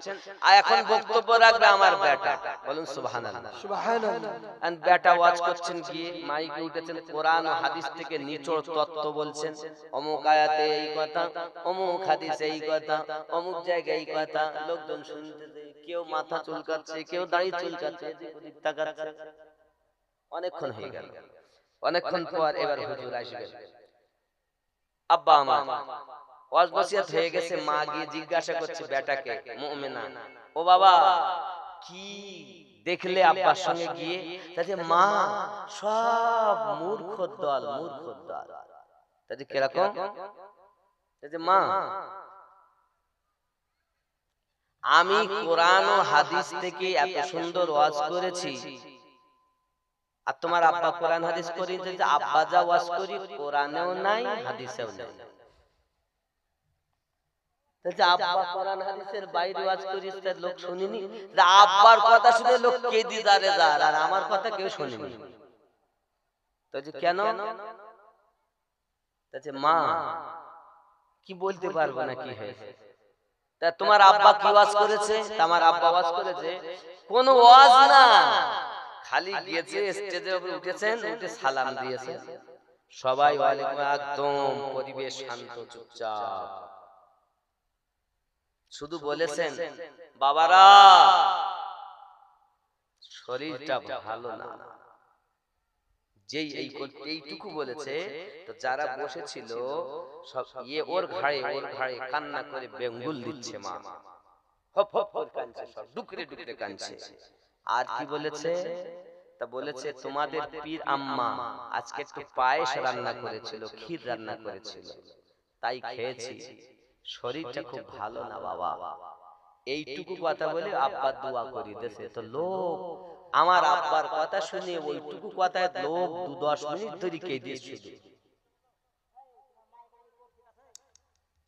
আর এখন বক্তব্য রাখবে আমার বেটা, বলুন সুবহানাল্লাহ। সুবহানাল্লাহ। আর বেটা ওয়াজ করছেন, গিয়ে মাইকে উঠেছেন, কোরআন ও হাদিস থেকে নিচড় তত্ত্ব বলছেন, অমুক আয়াতে এই কথা, অমুক হাদিসে এই কথা, অমুক জায়গায় এই কথা। লোকজন শুনতেছে, কেউ মাথা চুলকাচ্ছে, কেউ দাড়ি চুলকাচ্ছে, এদিক তাকাচ্ছে। অনেকক্ষণ হয়ে গেল। অনেকক্ষণ পর এবার হুজুর আসবেন। আব্বা আমার ওয়াজ নসিহত হয়ে গেছে। মা গিয়ে জিজ্ঞাসা করছে বেটাকে, মুমিনা, ও বাবা কি দেখলে আব্বার সঙ্গে গিয়ে? তাতে মা সব মূর্খ দল, মূর্খ দল। তাতে কিরকম? তাতে মা আমি কোরআন ও হাদিস থেকে এত সুন্দর ওয়াজ করেছি, আর তোমার আব্বা কোরআন হাদিস করি, আব্বা যা ওয়াজ করি কোরআনেও নাই হাদিসেও নাই। আব্বা কোরআন হাদিসের বাইরে ওয়াজ করিস, তার লোক শুনিনি। আব্বার কথা শুনে লোক কেঁদে যারে যার, আর আমার কথা কেউ শুনিনি। তো কেন? মা কি বলতে পারবো না কি হয়েছে। তা তোমার আব্বা কি ওয়াজ করেছে? আমার আব্বা ওয়াজ করেছে কোন ওয়াজ না, খালি গিয়েছে স্টেজের উপরে উঠেছেন, উঠে সালাম দিয়েছে, সবাই ওয়ালাইকুম, একদম পরিবেশ শান্ত চুপচাপ। শুধু বলেছেন, বাবারা শরীরটা ভালো না। যেই এইটুকু বলেছে, তো যারা বসেছিল সব ওর ঘাড়ে কান্না করে বেঙ্গুল দিচ্ছে, মা হপ হপ করে কাঁদছে, সব ডুকরে ডুকরে কাঁদছে। আর কি বলেছে? তা বলেছে তোমাদের পীর আম্মা আজকে একটু পায়েস রান্না করেছিল, ক্ষীর রান্না করেছিল, তাই খেয়েছি, শরীরটা খুব ভালো না বাবা। এইটুকু কথা বলে আব্বা দোয়া করে দিয়েছে। তো লোক আমার আব্বার কথা শুনে ওইটুকু কথায় লোক 2-10 মিনিট ধরে কেঁদেছে।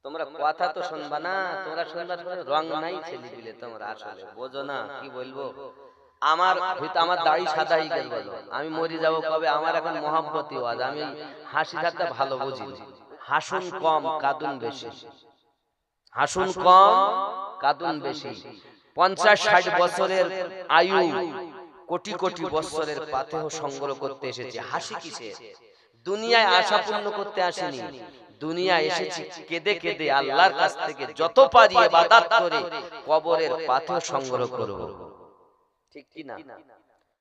তোমরা কথা তো শুনবা না, তোমরা শুনবা রং নাই ছেলে দিলে, তোমরা আসলে বোঝো না। কি বলবো, আমার দাড়ি সাদা হয়ে গেল, বলো আমি মরে যাবো কবে? আমার এখন মহাব্বতী ওয়াজ, আমি হাসি ঠাট্টা ভালো বুঝি, হাসুন কম কাঁদুন বেশি, হাসুন কম কাঁদুন বেশি। 50-60 বছরের আয়ু, কোটি কোটি বছরের পাথেহ সংগ্রহ করতে এসেছে। হাসি কিসে? দুনিয়ায় আশা পূর্ণ করতে আসেনি, দুনিয়ায় এসেছি কেঁদে কেঁদে আল্লাহর কাছ থেকে যত পারি ইবাদত করে কবরের পাথেহ সংগ্রহ করব। ঠিক কি না?